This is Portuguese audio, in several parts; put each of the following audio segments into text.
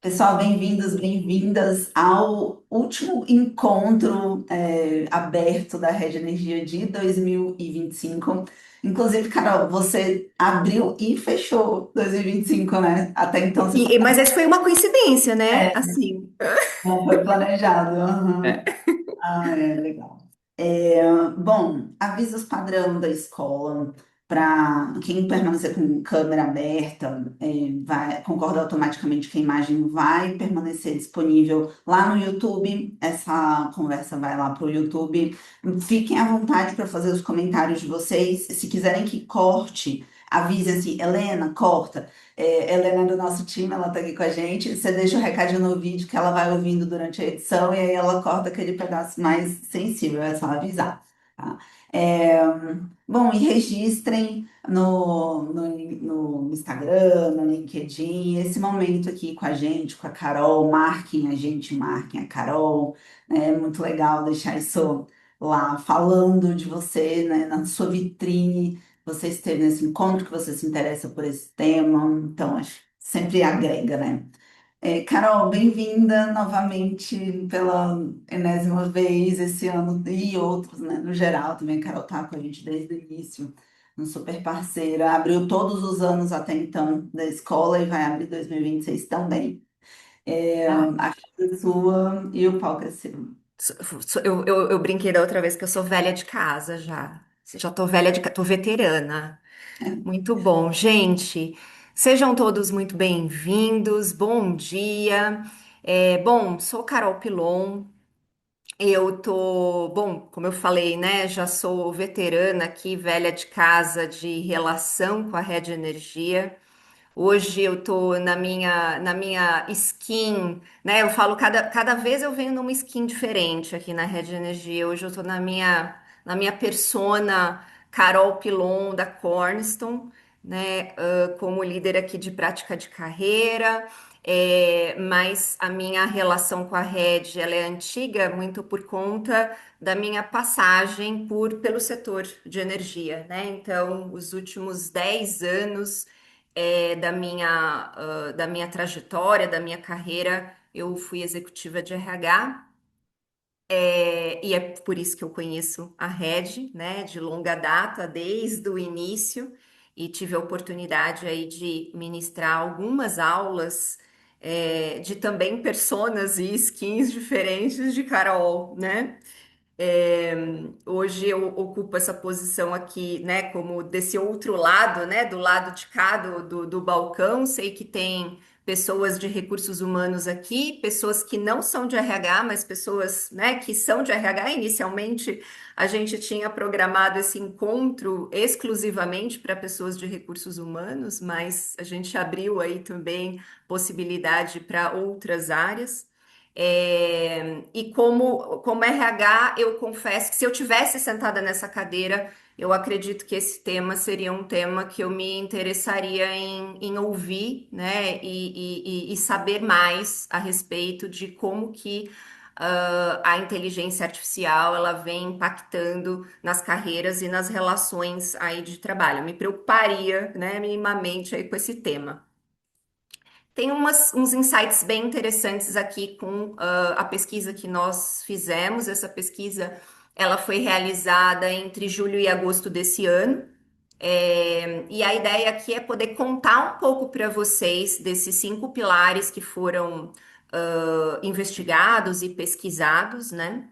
Pessoal, bem-vindos, bem-vindas ao último encontro aberto da Rede Energia de 2025. Inclusive, Carol, você abriu e fechou 2025, né? Até então você só Mas essa foi uma coincidência, né? é, Assim. não foi planejado. Aham. É. Ah, é legal. Bom, avisos padrão da escola para quem permanecer com câmera aberta, vai, concorda automaticamente que a imagem vai permanecer disponível lá no YouTube. Essa conversa vai lá para o YouTube. Fiquem à vontade para fazer os comentários de vocês. Se quiserem que corte, avise assim, Helena, corta. Helena é do nosso time, ela está aqui com a gente. Você deixa o recadinho no vídeo que ela vai ouvindo durante a edição e aí ela corta aquele pedaço mais sensível, é só avisar, tá? É, bom, e registrem no Instagram, no LinkedIn, esse momento aqui com a gente, com a Carol, marquem a gente, marquem a Carol, né? É muito legal deixar isso lá falando de você, né, na sua vitrine você esteve nesse encontro, que você se interessa por esse tema, então acho que sempre agrega, né? Carol, bem-vinda novamente pela enésima vez esse ano e outros, né? No geral, também a Carol tá com a gente desde o início, um super parceira, abriu todos os anos até então da escola e vai abrir 2026 também. Ah, A casa é sua e o palco é seu. eu brinquei da outra vez que eu sou velha de casa já. Já tô velha de casa, tô veterana. Muito bom, gente. Sejam todos muito bem-vindos. Bom dia. Bom, sou Carol Pilon. Bom, como eu falei, né? Já sou veterana aqui, velha de casa de relação com a Rede Energia. Hoje eu tô na minha skin, né? Eu falo, cada vez eu venho numa skin diferente aqui na Rede Energia. Hoje eu tô na minha persona Carol Pilon da Cornerstone, né? Como líder aqui de prática de carreira. Mas a minha relação com a Rede, ela é antiga muito por conta da minha passagem pelo setor de energia, né? Então, os últimos 10 anos da minha trajetória, da minha carreira, eu fui executiva de RH, e é por isso que eu conheço a Rede, né, de longa data, desde o início, e tive a oportunidade aí de ministrar algumas aulas de também personas e skins diferentes de Carol, né? É, Hoje eu ocupo essa posição aqui, né, como desse outro lado, né, do lado de cá do balcão. Sei que tem pessoas de recursos humanos aqui, pessoas que não são de RH, mas pessoas, né, que são de RH. Inicialmente, a gente tinha programado esse encontro exclusivamente para pessoas de recursos humanos, mas a gente abriu aí também possibilidade para outras áreas. E como RH, eu confesso que se eu tivesse sentada nessa cadeira, eu acredito que esse tema seria um tema que eu me interessaria em ouvir, né, e saber mais a respeito de como que a inteligência artificial ela vem impactando nas carreiras e nas relações aí de trabalho. Eu me preocuparia, né, minimamente aí com esse tema. Tem uns insights bem interessantes aqui com a pesquisa que nós fizemos. Essa pesquisa ela foi realizada entre julho e agosto desse ano. E a ideia aqui é poder contar um pouco para vocês desses 5 pilares que foram investigados e pesquisados, né?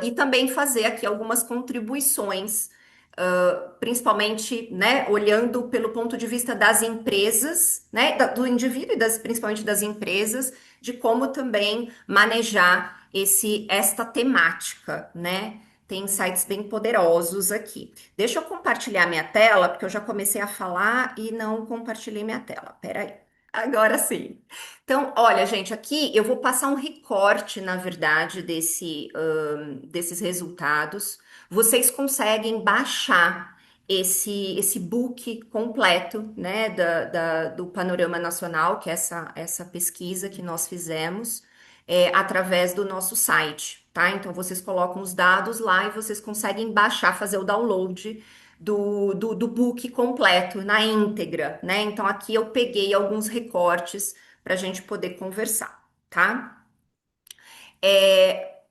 E também fazer aqui algumas contribuições, principalmente, né, olhando pelo ponto de vista das empresas, né, do indivíduo e principalmente das empresas, de como também manejar esta temática, né? Tem insights bem poderosos aqui. Deixa eu compartilhar minha tela, porque eu já comecei a falar e não compartilhei minha tela. Peraí. Agora sim. Então, olha, gente, aqui eu vou passar um recorte, na verdade, desses resultados. Vocês conseguem baixar esse book completo, né, do Panorama Nacional, que é essa pesquisa que nós fizemos, através do nosso site, tá? Então, vocês colocam os dados lá e vocês conseguem baixar, fazer o download do book completo, na íntegra, né? Então, aqui eu peguei alguns recortes para a gente poder conversar, tá? É,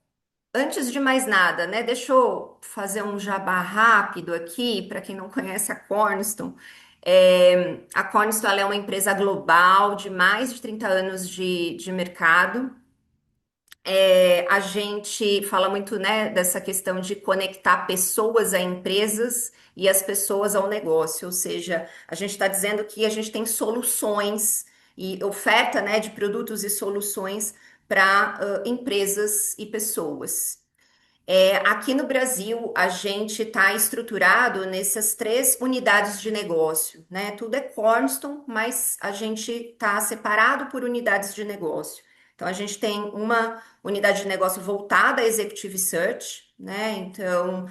Antes de mais nada, né, deixa eu fazer um jabá rápido aqui, para quem não conhece a Cornerstone. A Cornerstone ela é uma empresa global de mais de 30 anos de mercado. A gente fala muito, né, dessa questão de conectar pessoas a empresas e as pessoas ao negócio, ou seja, a gente está dizendo que a gente tem soluções e oferta, né, de produtos e soluções para empresas e pessoas. Aqui no Brasil, a gente está estruturado nessas três unidades de negócio, né? Tudo é Cornerstone, mas a gente está separado por unidades de negócio. Então, a gente tem uma unidade de negócio voltada a Executive Search, né? Então,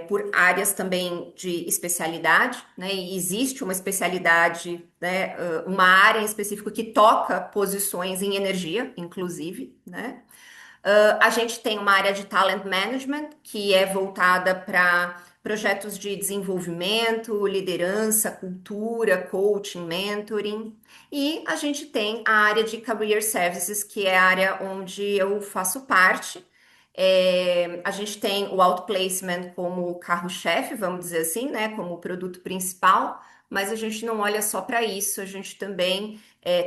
por áreas também de especialidade, né? E existe uma especialidade, né? Uma área em específico que toca posições em energia, inclusive, né? A gente tem uma área de talent management que é voltada para projetos de desenvolvimento, liderança, cultura, coaching, mentoring. E a gente tem a área de career services, que é a área onde eu faço parte. A gente tem o outplacement como carro-chefe, vamos dizer assim, né, como o produto principal, mas a gente não olha só para isso, a gente também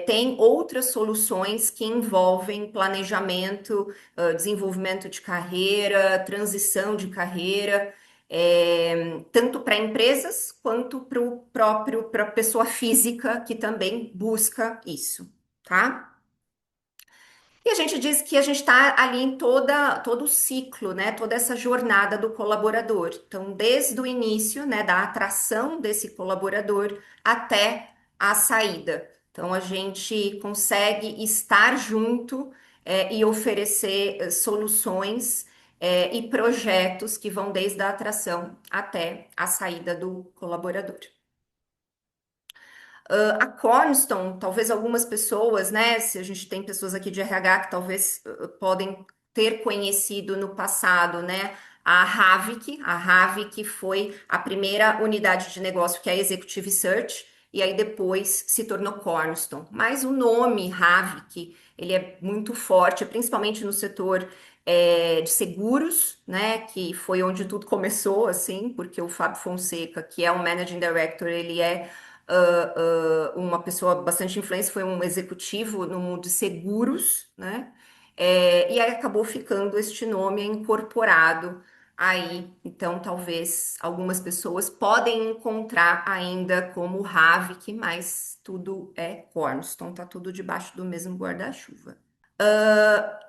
tem outras soluções que envolvem planejamento, desenvolvimento de carreira, transição de carreira, tanto para empresas quanto para a pessoa física que também busca isso, tá? E a gente diz que a gente está ali em todo o ciclo, né? Toda essa jornada do colaborador. Então, desde o início, né, da atração desse colaborador até a saída. Então, a gente consegue estar junto, e oferecer soluções, e projetos que vão desde a atração até a saída do colaborador. A Cornerstone, talvez algumas pessoas, né? Se a gente tem pessoas aqui de RH que talvez podem ter conhecido no passado, né? A Havik foi a primeira unidade de negócio que é a Executive Search, e aí depois se tornou Cornerstone. Mas o nome Havik, ele é muito forte, principalmente no setor de seguros, né? Que foi onde tudo começou, assim, porque o Fábio Fonseca, que é o Managing Director, ele é uma pessoa bastante influente, foi um executivo no mundo de seguros, né? E aí acabou ficando este nome incorporado aí. Então, talvez algumas pessoas podem encontrar ainda como Havik, mas tudo é Cornerstone, tá tudo debaixo do mesmo guarda-chuva.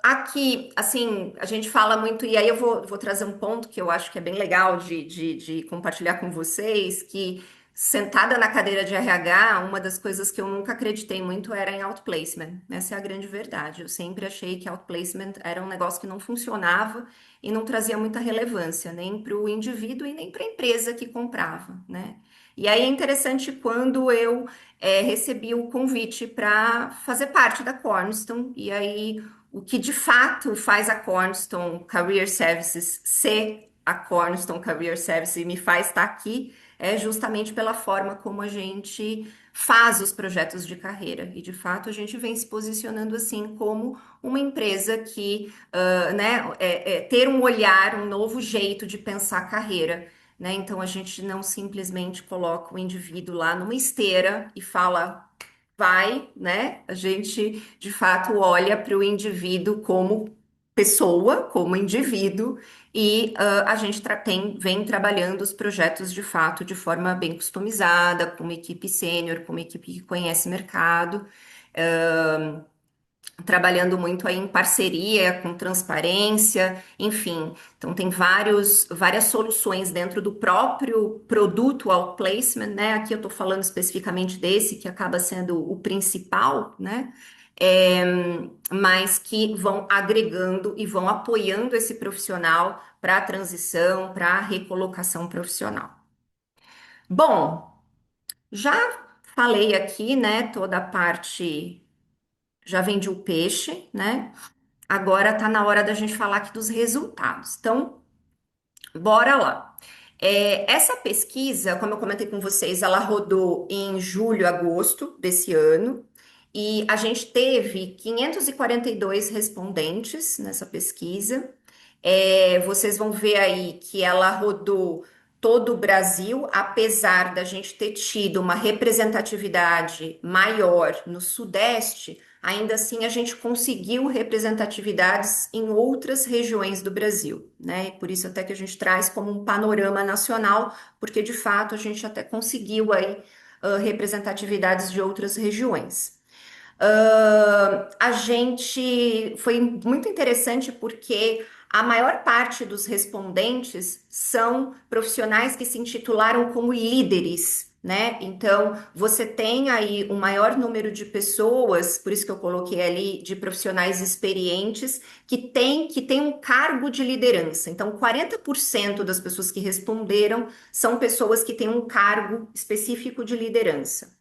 Aqui, assim, a gente fala muito, e aí eu vou trazer um ponto que eu acho que é bem legal de compartilhar com vocês, que sentada na cadeira de RH, uma das coisas que eu nunca acreditei muito era em outplacement. Essa é a grande verdade. Eu sempre achei que outplacement era um negócio que não funcionava e não trazia muita relevância, nem para o indivíduo e nem para a empresa que comprava, né? E aí é interessante quando eu recebi o convite para fazer parte da Cornerstone, e aí o que de fato faz a Cornerstone Career Services ser a Cornerstone Career Services e me faz estar aqui é justamente pela forma como a gente faz os projetos de carreira. E de fato a gente vem se posicionando assim como uma empresa que, né, ter um olhar, um novo jeito de pensar a carreira, né? Então a gente não simplesmente coloca o indivíduo lá numa esteira e fala, vai, né? A gente de fato olha para o indivíduo como pessoa, como indivíduo, e a gente vem trabalhando os projetos de fato de forma bem customizada, com uma equipe sênior, com uma equipe que conhece mercado. Trabalhando muito aí em parceria, com transparência, enfim. Então, tem várias soluções dentro do próprio produto outplacement, né? Aqui eu estou falando especificamente desse, que acaba sendo o principal, né? É, mas que vão agregando e vão apoiando esse profissional para a transição, para a recolocação profissional. Bom, já falei aqui, né, toda a parte, já vendi o peixe, né? Agora tá na hora da gente falar aqui dos resultados. Então, bora lá. Essa pesquisa, como eu comentei com vocês, ela rodou em julho, agosto desse ano. E a gente teve 542 respondentes nessa pesquisa. Vocês vão ver aí que ela rodou todo o Brasil, apesar da gente ter tido uma representatividade maior no Sudeste, ainda assim a gente conseguiu representatividades em outras regiões do Brasil, né? E por isso até que a gente traz como um panorama nacional, porque de fato a gente até conseguiu aí representatividades de outras regiões. A gente foi muito interessante porque a maior parte dos respondentes são profissionais que se intitularam como líderes, né? Então, você tem aí um maior número de pessoas, por isso que eu coloquei ali, de profissionais experientes que tem um cargo de liderança. Então, 40% das pessoas que responderam são pessoas que têm um cargo específico de liderança.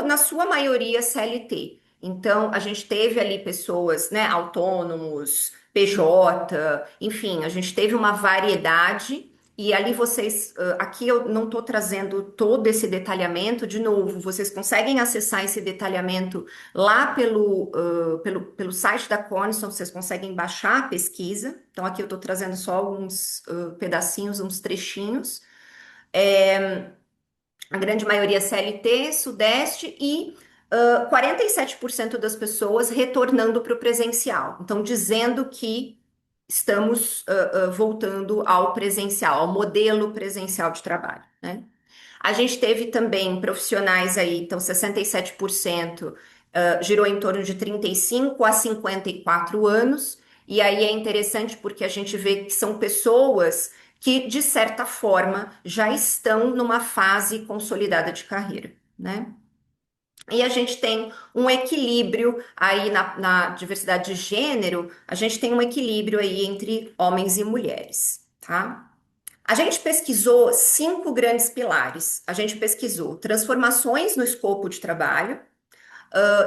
Na sua maioria CLT. Então, a gente teve ali pessoas, né, autônomos, PJ, enfim, a gente teve uma variedade. E ali vocês, aqui eu não estou trazendo todo esse detalhamento, de novo, vocês conseguem acessar esse detalhamento lá pelo site da Cornerstone, vocês conseguem baixar a pesquisa. Então, aqui eu estou trazendo só alguns pedacinhos, uns trechinhos. A grande maioria CLT, Sudeste e 47% das pessoas retornando para o presencial. Então, dizendo que estamos voltando ao presencial, ao modelo presencial de trabalho, né? A gente teve também profissionais aí, então 67% girou em torno de 35 a 54 anos, e aí é interessante porque a gente vê que são pessoas que, de certa forma, já estão numa fase consolidada de carreira, né? E a gente tem um equilíbrio aí na diversidade de gênero, a gente tem um equilíbrio aí entre homens e mulheres, tá? A gente pesquisou 5 grandes pilares. A gente pesquisou transformações no escopo de trabalho,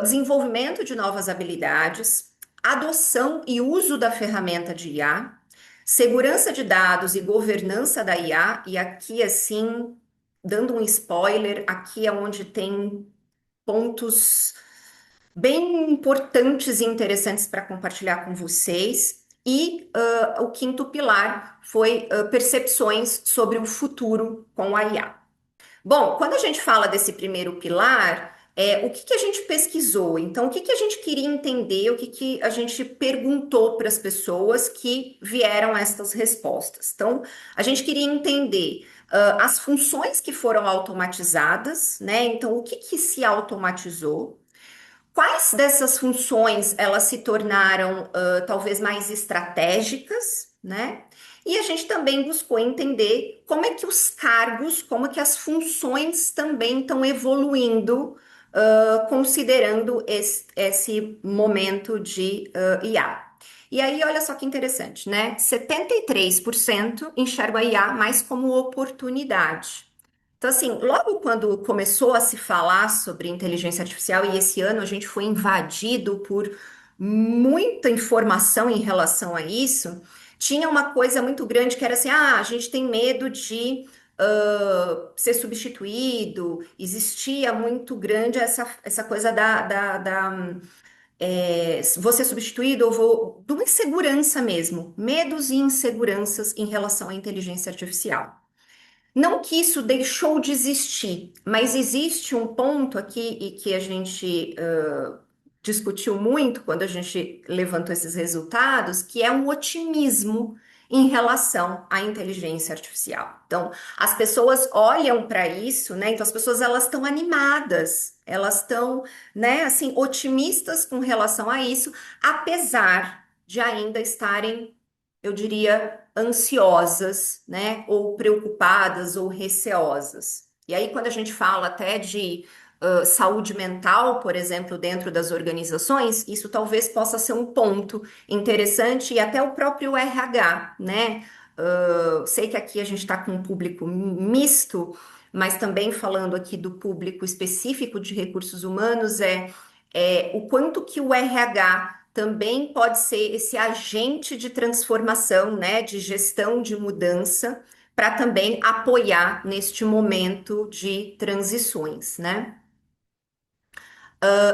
desenvolvimento de novas habilidades, adoção e uso da ferramenta de IA, segurança de dados e governança da IA, e aqui, assim, dando um spoiler, aqui é onde tem pontos bem importantes e interessantes para compartilhar com vocês. E o quinto pilar foi percepções sobre o futuro com a IA. Bom, quando a gente fala desse primeiro pilar, o que que a gente pesquisou? Então, o que que a gente queria entender, o que que a gente perguntou para as pessoas que vieram estas respostas? Então, a gente queria entender as funções que foram automatizadas, né? Então, o que que se automatizou? Quais dessas funções elas se tornaram talvez mais estratégicas, né? E a gente também buscou entender como é que os cargos, como é que as funções também estão evoluindo, considerando esse momento de IA. E aí, olha só que interessante, né? 73% enxergam a IA mais como oportunidade. Então, assim, logo quando começou a se falar sobre inteligência artificial, e esse ano a gente foi invadido por muita informação em relação a isso, tinha uma coisa muito grande que era assim: a gente tem medo de ser substituído, existia muito grande essa coisa vou ser substituído ou de uma insegurança mesmo, medos e inseguranças em relação à inteligência artificial. Não que isso deixou de existir, mas existe um ponto aqui e que a gente discutiu muito quando a gente levantou esses resultados, que é um otimismo em relação à inteligência artificial. Então, as pessoas olham para isso, né? Então, as pessoas elas estão animadas, elas estão, né, assim, otimistas com relação a isso, apesar de ainda estarem, eu diria, ansiosas, né, ou preocupadas ou receosas. E aí, quando a gente fala até de saúde mental, por exemplo, dentro das organizações, isso talvez possa ser um ponto interessante e até o próprio RH, né? Sei que aqui a gente está com um público misto, mas também falando aqui do público específico de recursos humanos, o quanto que o RH também pode ser esse agente de transformação, né, de gestão de mudança, para também apoiar neste momento de transições, né?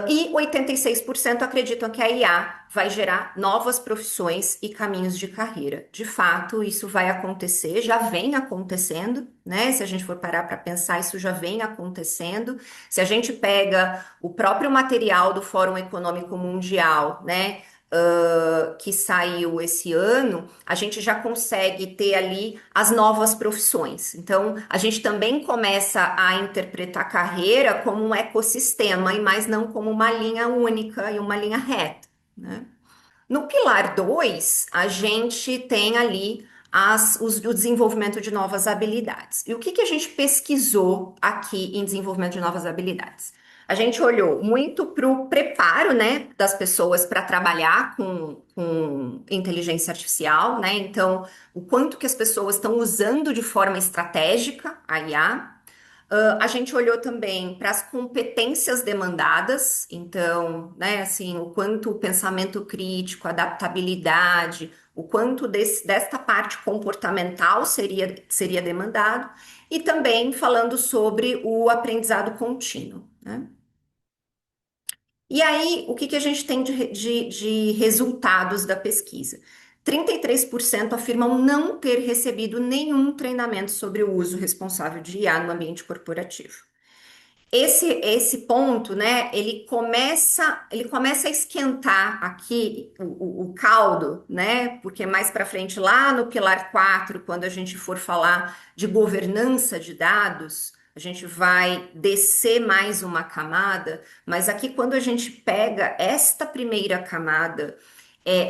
E 86% acreditam que a IA vai gerar novas profissões e caminhos de carreira. De fato, isso vai acontecer, já vem acontecendo, né? Se a gente for parar para pensar, isso já vem acontecendo. Se a gente pega o próprio material do Fórum Econômico Mundial, né? Que saiu esse ano, a gente já consegue ter ali as novas profissões. Então, a gente também começa a interpretar a carreira como um ecossistema e mais não como uma linha única e uma linha reta, né? No pilar 2, a gente tem ali o desenvolvimento de novas habilidades. E o que que a gente pesquisou aqui em desenvolvimento de novas habilidades? A gente olhou muito para o preparo, né, das pessoas para trabalhar com inteligência artificial, né? Então, o quanto que as pessoas estão usando de forma estratégica a IA. A gente olhou também para as competências demandadas, então, né, assim, o quanto o pensamento crítico, adaptabilidade, o quanto desta parte comportamental seria demandado, e também falando sobre o aprendizado contínuo, né? E aí, o que que a gente tem de resultados da pesquisa? 33% afirmam não ter recebido nenhum treinamento sobre o uso responsável de IA no ambiente corporativo. Esse ponto, né, ele começa a esquentar aqui o caldo, né, porque mais para frente, lá no pilar 4, quando a gente for falar de governança de dados, a gente vai descer mais uma camada, mas aqui quando a gente pega esta primeira camada,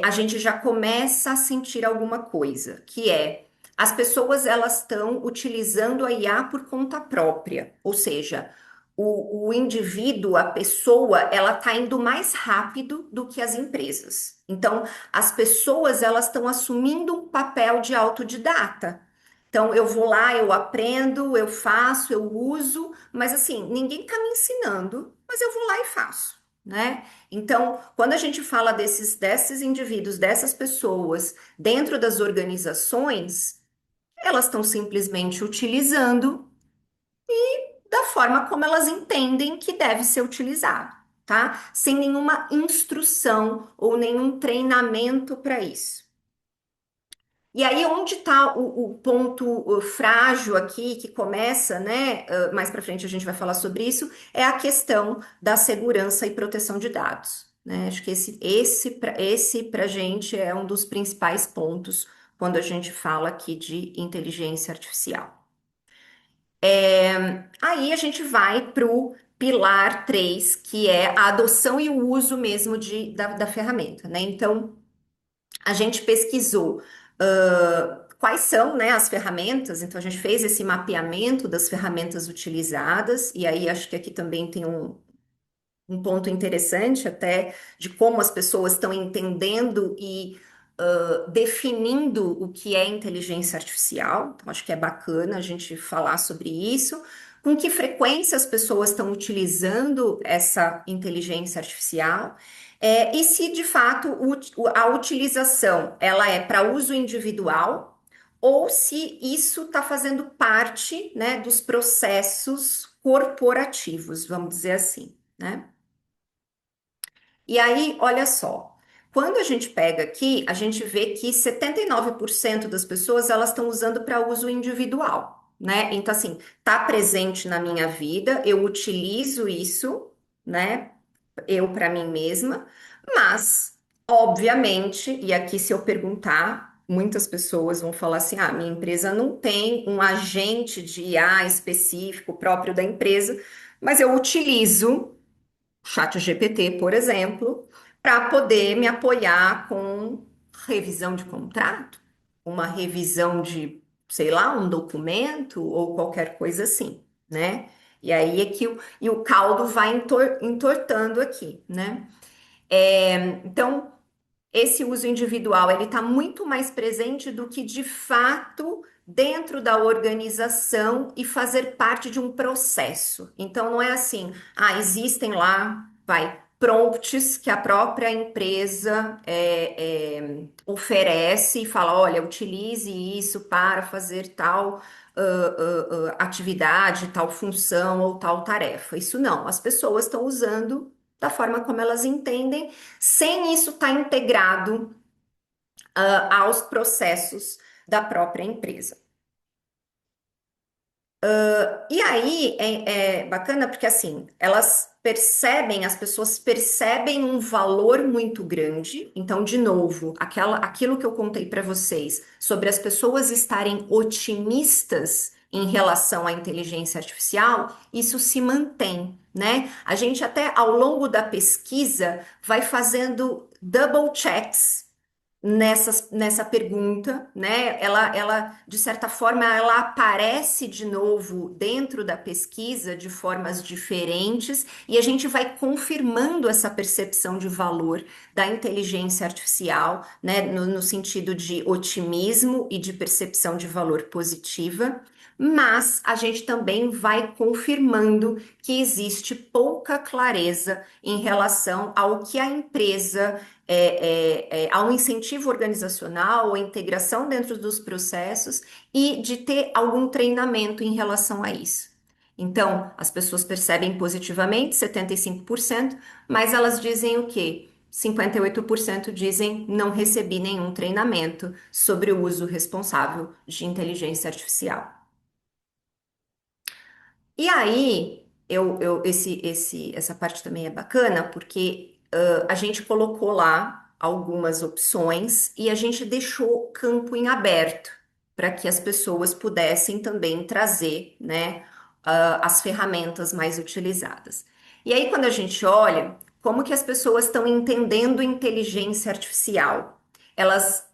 a gente já começa a sentir alguma coisa, que é as pessoas elas estão utilizando a IA por conta própria, ou seja, o indivíduo, a pessoa, ela está indo mais rápido do que as empresas. Então, as pessoas elas estão assumindo um papel de autodidata. Então, eu vou lá, eu aprendo, eu faço, eu uso, mas assim, ninguém está me ensinando, mas eu vou lá e faço, né? Então, quando a gente fala desses indivíduos, dessas pessoas dentro das organizações, elas estão simplesmente utilizando da forma como elas entendem que deve ser utilizado, tá? Sem nenhuma instrução ou nenhum treinamento para isso. E aí, onde está o ponto frágil aqui, que começa, né? Mais para frente a gente vai falar sobre isso, é a questão da segurança e proteção de dados, né? Acho que esse para a gente é um dos principais pontos quando a gente fala aqui de inteligência artificial. Aí a gente vai para o pilar 3, que é a adoção e o uso mesmo da ferramenta, né? Então, a gente pesquisou quais são, né, as ferramentas, então a gente fez esse mapeamento das ferramentas utilizadas, e aí acho que aqui também tem um ponto interessante até de como as pessoas estão entendendo e definindo o que é inteligência artificial. Então, acho que é bacana a gente falar sobre isso. Com que frequência as pessoas estão utilizando essa inteligência artificial? E se de fato a utilização ela é para uso individual ou se isso está fazendo parte, né, dos processos corporativos, vamos dizer assim, né? E aí, olha só, quando a gente pega aqui, a gente vê que 79% das pessoas elas estão usando para uso individual, né? Então, assim, tá presente na minha vida, eu utilizo isso, né? Eu para mim mesma, mas, obviamente, e aqui se eu perguntar, muitas pessoas vão falar assim: ah, minha empresa não tem um agente de IA específico próprio da empresa, mas eu utilizo. ChatGPT, por exemplo, para poder me apoiar com revisão de contrato, uma revisão de, sei lá, um documento ou qualquer coisa assim, né? E aí é que o caldo vai entortando aqui, né? Então, esse uso individual ele está muito mais presente do que de fato dentro da organização e fazer parte de um processo. Então não é assim, ah, existem lá, vai, prompts que a própria empresa oferece e fala, olha, utilize isso para fazer tal atividade, tal função ou tal tarefa. Isso não, as pessoas estão usando da forma como elas entendem, sem isso estar integrado, aos processos da própria empresa. E aí é bacana porque assim, elas percebem, as pessoas percebem um valor muito grande. Então, de novo, aquilo que eu contei para vocês sobre as pessoas estarem otimistas em relação à inteligência artificial, isso se mantém, né? A gente até ao longo da pesquisa vai fazendo double checks nessa pergunta, né? De certa forma, ela aparece de novo dentro da pesquisa de formas diferentes e a gente vai confirmando essa percepção de valor da inteligência artificial, né? No sentido de otimismo e de percepção de valor positiva. Mas a gente também vai confirmando que existe pouca clareza em relação ao que a empresa há um incentivo organizacional, a integração dentro dos processos e de ter algum treinamento em relação a isso. Então, as pessoas percebem positivamente, 75%, mas elas dizem o quê? 58% dizem não recebi nenhum treinamento sobre o uso responsável de inteligência artificial. E aí, essa parte também é bacana, porque a gente colocou lá algumas opções e a gente deixou o campo em aberto para que as pessoas pudessem também trazer, né, as ferramentas mais utilizadas. E aí, quando a gente olha como que as pessoas estão entendendo inteligência artificial, elas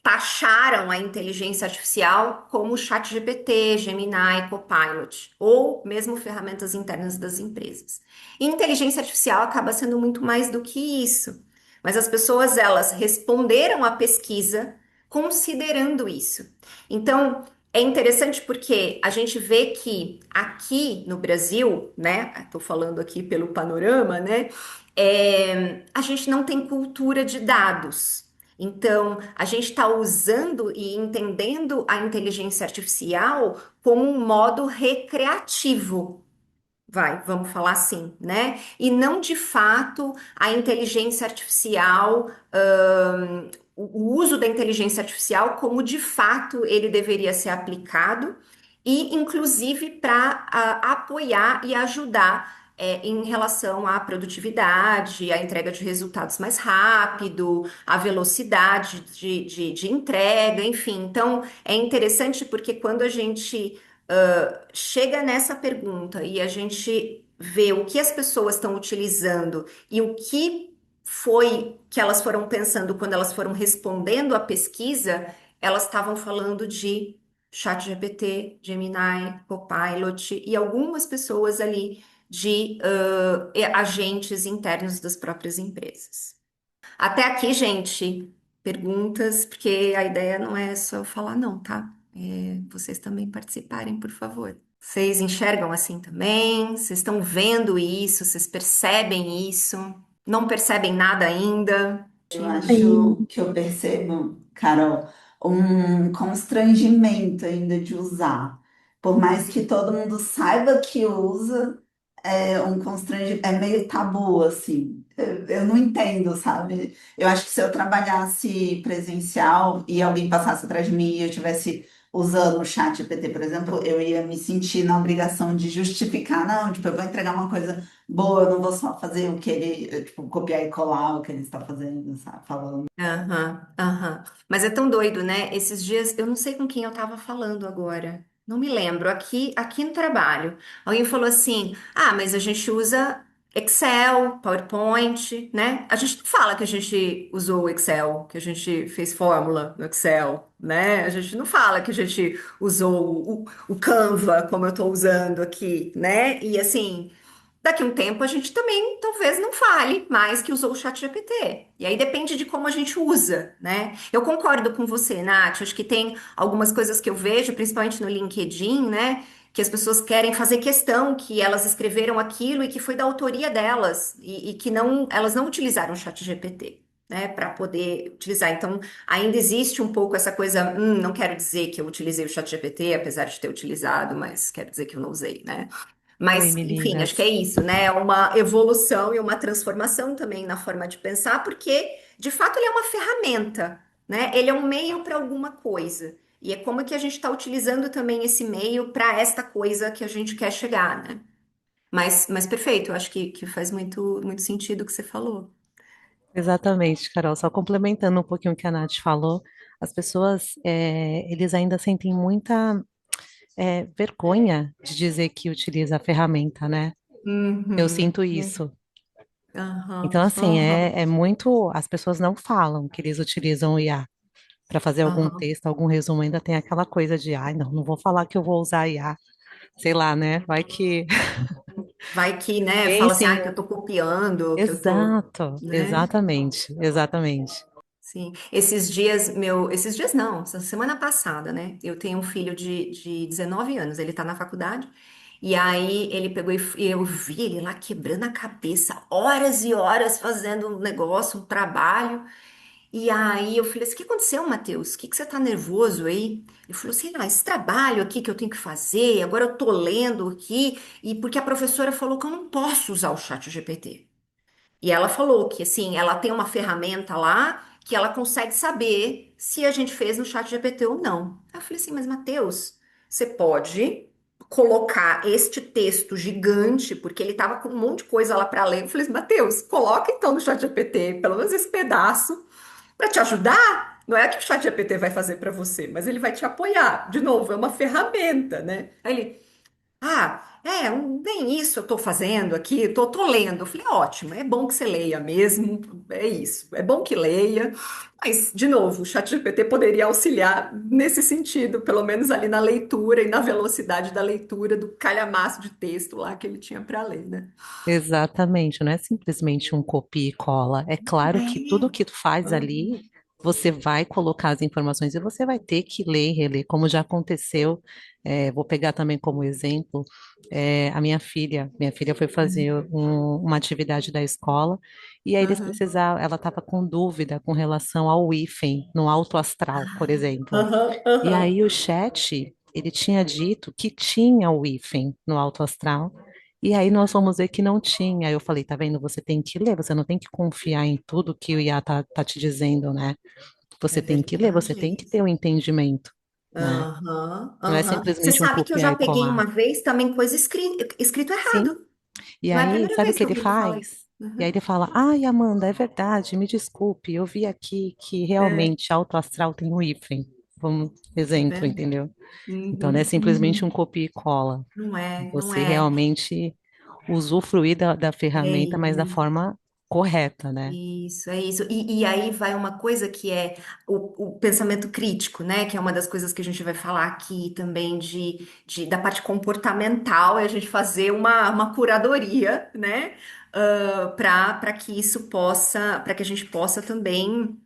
taxaram a inteligência artificial como o ChatGPT, Gemini, Copilot, ou mesmo ferramentas internas das empresas. E inteligência artificial acaba sendo muito mais do que isso. Mas as pessoas, elas responderam à pesquisa considerando isso. Então, é interessante porque a gente vê que aqui no Brasil, né, estou falando aqui pelo panorama, né, a gente não tem cultura de dados. Então, a gente está usando e entendendo a inteligência artificial como um modo recreativo. Vamos falar assim, né? E não de fato a inteligência artificial, o uso da inteligência artificial como de fato ele deveria ser aplicado, e inclusive para apoiar e ajudar. Em relação à produtividade, à entrega de resultados mais rápido, à velocidade de entrega, enfim. Então, é interessante porque quando a gente chega nessa pergunta e a gente vê o que as pessoas estão utilizando e o que foi que elas foram pensando quando elas foram respondendo à pesquisa, elas estavam falando de ChatGPT, Gemini, Copilot e algumas pessoas ali de agentes internos das próprias empresas. Até aqui, gente, perguntas, porque a ideia não é só eu falar, não, tá? Vocês também participarem, por favor. Vocês enxergam assim também? Vocês estão vendo isso? Vocês percebem isso? Não percebem nada ainda? Eu Sim, acho que eu percebo, Carol, um constrangimento ainda de usar. Por mais que todo mundo saiba que usa, é um constrangimento, é meio tabu, assim. Eu não entendo, sabe? Eu acho que se eu trabalhasse presencial e alguém passasse atrás de mim e eu estivesse usando o chat GPT, por exemplo, eu ia me sentir na obrigação de justificar, não, tipo, eu vou entregar uma coisa boa, eu não vou só fazer o que ele, tipo, copiar e colar o que ele está fazendo, sabe? Falando. Aham, aham. Mas é tão doido, né? Esses dias, eu não sei com quem eu tava falando agora. Não me lembro. Aqui no trabalho. Alguém falou assim: ah, mas a gente usa Excel, PowerPoint, né? A gente não fala que a gente usou o Excel, que a gente fez fórmula no Excel, né? A gente não fala que a gente usou o Canva, como eu tô usando aqui, né? E assim. Daqui a um tempo a gente também talvez não fale mais que usou o chat GPT. E aí depende de como a gente usa, né? Eu concordo com você, Nath. Acho que tem algumas coisas que eu vejo, principalmente no LinkedIn, né? Que as pessoas querem fazer questão que elas escreveram aquilo e que foi da autoria delas e que não, elas não utilizaram o chat GPT, né? Para poder utilizar. Então, ainda existe um pouco essa coisa, não quero dizer que eu utilizei o chat GPT, apesar de ter utilizado, mas quero dizer que eu não usei, né? Oi, Mas, enfim, acho que é meninas. isso, né? É uma evolução e uma transformação também na forma de pensar, porque, de fato, ele é uma ferramenta, né? Ele é um meio para alguma coisa. E é como que a gente está utilizando também esse meio para esta coisa que a gente quer chegar, né? Mas perfeito, eu acho que faz muito sentido o que você falou. Exatamente, Carol. Só complementando um pouquinho o que a Nath falou, as pessoas, eles ainda sentem muita, vergonha de dizer que utiliza a ferramenta, né? Eu Uhum. sinto isso. Então, Aham, assim, aham, é muito. As pessoas não falam que eles utilizam o IA para fazer algum aham. texto, algum resumo. Ainda tem aquela coisa de, ai, não, não vou falar que eu vou usar IA. Sei lá, né? Vai que Vai que, né, fala assim, pensem. ah, que eu tô copiando, que eu tô, Exato, né? exatamente, exatamente. Sim. Esses dias não, essa semana passada, né? Eu tenho um filho de 19 anos, ele tá na faculdade, e aí ele pegou e eu vi ele lá quebrando a cabeça, horas e horas fazendo um negócio, um trabalho. E aí eu falei assim: o que aconteceu, Matheus? O que que você tá nervoso aí? Ele falou assim: ah, esse trabalho aqui que eu tenho que fazer, agora eu tô lendo aqui, e porque a professora falou que eu não posso usar o chat GPT. E ela falou que, assim, ela tem uma ferramenta lá que ela consegue saber se a gente fez no chat GPT ou não. Aí eu falei assim, mas Matheus, você pode colocar este texto gigante, porque ele tava com um monte de coisa lá para ler. Eu falei assim, Matheus, coloca então no chat GPT, pelo menos esse pedaço, para te ajudar. Não é que o chat GPT vai fazer para você, mas ele vai te apoiar. De novo, é uma ferramenta, né? Aí ele, nem isso eu tô fazendo aqui, tô lendo. Eu falei, ótimo, é bom que você leia mesmo, é isso, é bom que leia. Mas, de novo, o ChatGPT poderia auxiliar nesse sentido, pelo menos ali na leitura e na velocidade da leitura do calhamaço de texto lá que ele tinha para ler, né? Exatamente, não é simplesmente um copia e cola. É claro que É. tudo que tu faz ali, você vai colocar as informações e você vai ter que ler e reler, como já aconteceu. Vou pegar também como exemplo, minha filha foi fazer uma atividade da escola e aí eles Aham, precisavam, ela estava com dúvida com relação ao hífen no alto astral, por exemplo. aham, E aham. aí o chat, ele tinha dito que tinha o hífen no alto astral, e aí nós fomos ver que não tinha. Aí eu falei, tá vendo? Você tem que ler, você não tem que confiar em tudo que o IA tá te dizendo, né? Você É tem que ler, você verdade tem que isso. ter o entendimento, né? Aham, Não é aham. Você simplesmente um sabe que eu copiar já e peguei colar. uma vez também coisa escrito Sim. errado. E Não é a aí, primeira sabe o vez que que ele alguém me fala isso. faz? E aí Uhum. ele fala, ai, Amanda, é verdade, me desculpe, eu vi aqui que É, realmente alto astral tem o hífen. Vamos, tá exemplo, vendo? entendeu? Então, não é Uhum, simplesmente um uhum. copia e cola. Não é, não Você é. realmente usufruir da É ferramenta, mas da isso. forma correta, né? Isso, é isso. E aí vai uma coisa que é o pensamento crítico, né? Que é uma das coisas que a gente vai falar aqui também da parte comportamental, é a gente fazer uma curadoria, né? Para que isso possa, para que a gente possa também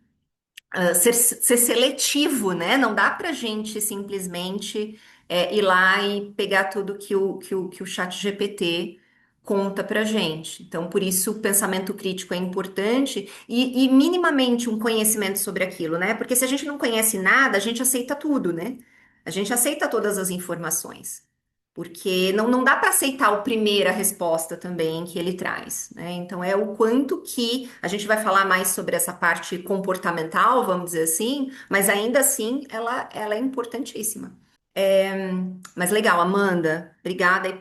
ser seletivo, né? Não dá para gente simplesmente ir lá e pegar tudo que o chat GPT conta para gente. Então, por isso, o pensamento crítico é importante e minimamente um conhecimento sobre aquilo, né? Porque se a gente não conhece nada, a gente aceita tudo, né? A gente aceita todas as informações. Porque não dá para aceitar a primeira resposta também que ele traz, né? Então é o quanto que a gente vai falar mais sobre essa parte comportamental, vamos dizer assim, mas ainda assim ela é importantíssima. Mas legal, Amanda, obrigada aí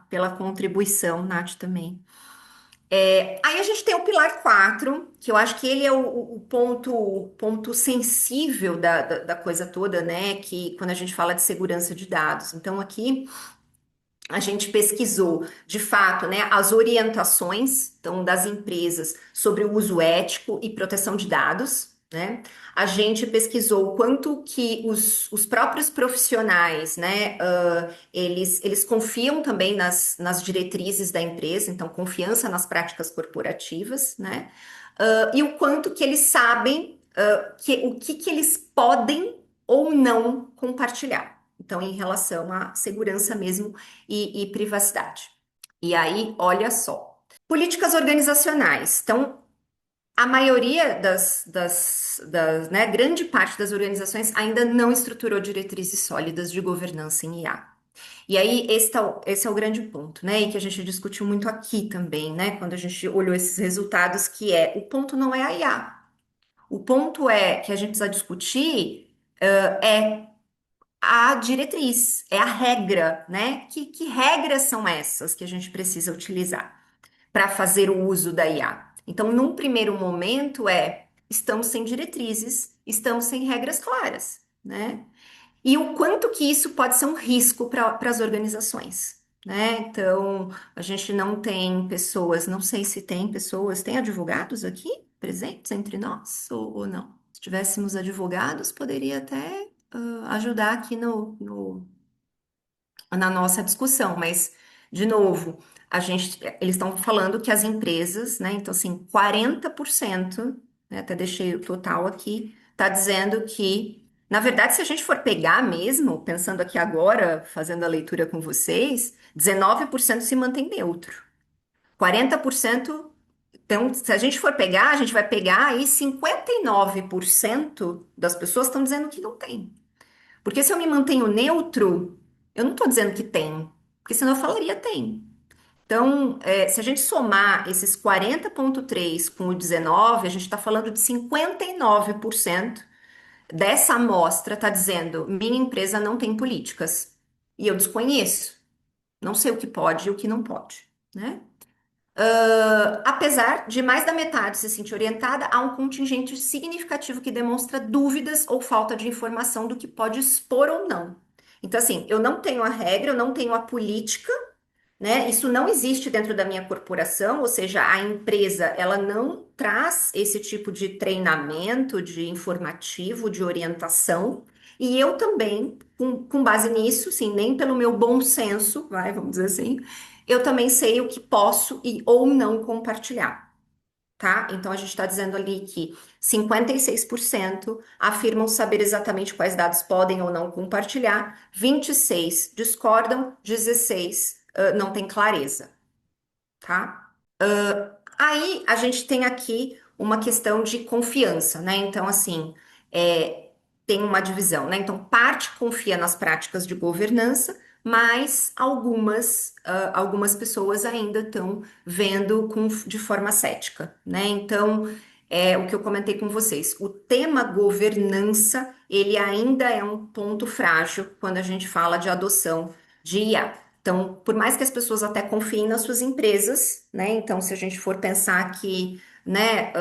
pela contribuição, Nath também. Aí a gente tem o pilar 4, que eu acho que ele é o ponto sensível da coisa toda, né? Que quando a gente fala de segurança de dados. Então aqui a gente pesquisou, de fato, né, as orientações, então, das empresas sobre o uso ético e proteção de dados, né? A gente pesquisou o quanto que os próprios profissionais, né, eles confiam também nas diretrizes da empresa, então, confiança nas práticas corporativas, né? E o quanto que eles sabem, o que eles podem ou não compartilhar. Então, em relação à segurança mesmo e privacidade. E aí, olha só. Políticas organizacionais. Então, a maioria né, grande parte das organizações ainda não estruturou diretrizes sólidas de governança em IA. E aí, esse é o grande ponto, né? E que a gente discutiu muito aqui também, né? Quando a gente olhou esses resultados, que é, o ponto não é a IA. O ponto é que a gente precisa discutir é a diretriz, é a regra, né? Que regras são essas que a gente precisa utilizar para fazer o uso da IA? Então, num primeiro momento, estamos sem diretrizes, estamos sem regras claras, né? E o quanto que isso pode ser um risco para as organizações, né? Então, a gente não tem pessoas, não sei se tem pessoas, tem advogados aqui presentes entre nós ou não? Se tivéssemos advogados, poderia até ajudar aqui na nossa discussão, mas, de novo, eles estão falando que as empresas, né? Então, assim, 40%, né, até deixei o total aqui, está dizendo que, na verdade, se a gente for pegar mesmo, pensando aqui agora, fazendo a leitura com vocês, 19% se mantém neutro. 40%, então, se a gente for pegar, a gente vai pegar aí 59% das pessoas estão dizendo que não tem. Porque se eu me mantenho neutro, eu não estou dizendo que tem, porque senão eu falaria tem. Então, se a gente somar esses 40,3 com o 19, a gente está falando de 59% dessa amostra está dizendo minha empresa não tem políticas. E eu desconheço. Não sei o que pode e o que não pode, né? Apesar de mais da metade se sentir orientada, há um contingente significativo que demonstra dúvidas ou falta de informação do que pode expor ou não. Então, assim, eu não tenho a regra, eu não tenho a política, né? Isso não existe dentro da minha corporação, ou seja, a empresa, ela não traz esse tipo de treinamento, de informativo, de orientação. E eu também, com base nisso, sim, nem pelo meu bom senso, vamos dizer assim, eu também sei o que posso e ou não compartilhar, tá? Então a gente está dizendo ali que 56% afirmam saber exatamente quais dados podem ou não compartilhar, 26 discordam, 16 não tem clareza, tá? Aí a gente tem aqui uma questão de confiança, né? Então, assim, tem uma divisão, né? Então, parte confia nas práticas de governança, mas algumas pessoas ainda estão vendo de forma cética, né? Então, é o que eu comentei com vocês. O tema governança, ele ainda é um ponto frágil quando a gente fala de adoção de IA. Então, por mais que as pessoas até confiem nas suas empresas, né? Então, se a gente for pensar aqui, né,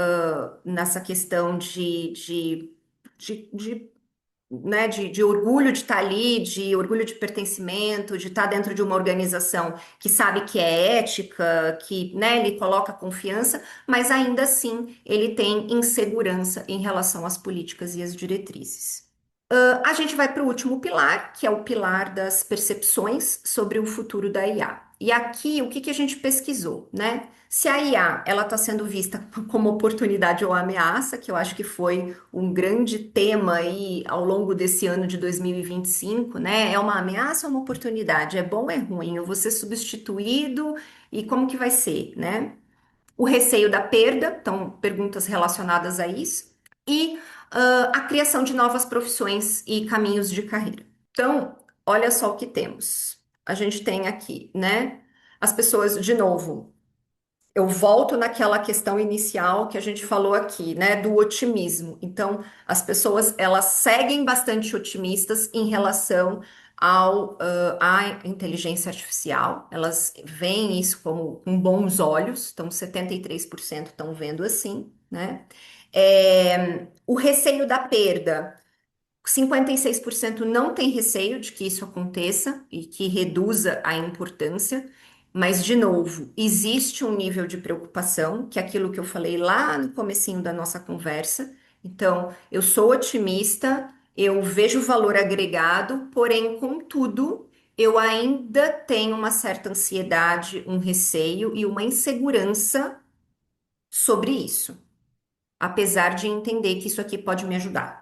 nessa questão de, né, de orgulho de estar ali, de orgulho de pertencimento, de estar dentro de uma organização que sabe que é ética, que, né, lhe coloca confiança, mas ainda assim ele tem insegurança em relação às políticas e às diretrizes. A gente vai para o último pilar, que é o pilar das percepções sobre o futuro da IA. E aqui, o que que a gente pesquisou, né? Se a IA ela está sendo vista como oportunidade ou ameaça, que eu acho que foi um grande tema aí ao longo desse ano de 2025, né? É uma ameaça ou uma oportunidade? É bom ou é ruim? Eu vou ser substituído? E como que vai ser, né? O receio da perda, então, perguntas relacionadas a isso, e a criação de novas profissões e caminhos de carreira. Então, olha só o que temos. A gente tem aqui, né? As pessoas, de novo, eu volto naquela questão inicial que a gente falou aqui, né, do otimismo. Então, as pessoas, elas seguem bastante otimistas em relação à inteligência artificial. Elas veem isso como com bons olhos. Então, 73% estão vendo assim, né? O receio da perda. 56% não tem receio de que isso aconteça e que reduza a importância, mas, de novo, existe um nível de preocupação, que é aquilo que eu falei lá no comecinho da nossa conversa. Então, eu sou otimista, eu vejo valor agregado, porém, contudo, eu ainda tenho uma certa ansiedade, um receio e uma insegurança sobre isso, apesar de entender que isso aqui pode me ajudar.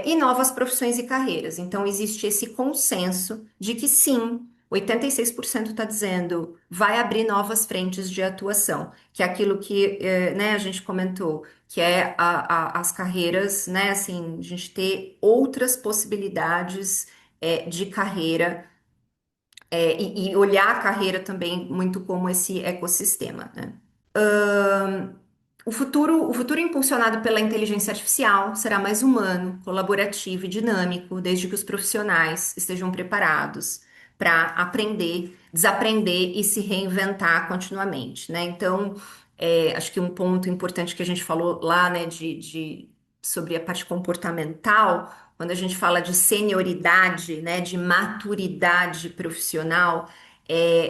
E novas profissões e carreiras. Então, existe esse consenso de que sim, 86% está dizendo vai abrir novas frentes de atuação, que é aquilo que né, a gente comentou, que é as carreiras, né, assim, a gente ter outras possibilidades de carreira E olhar a carreira também muito como esse ecossistema, né? O futuro impulsionado pela inteligência artificial será mais humano, colaborativo e dinâmico, desde que os profissionais estejam preparados para aprender, desaprender e se reinventar continuamente, né? Então, acho que um ponto importante que a gente falou lá, né, sobre a parte comportamental, quando a gente fala de senioridade, né, de maturidade profissional,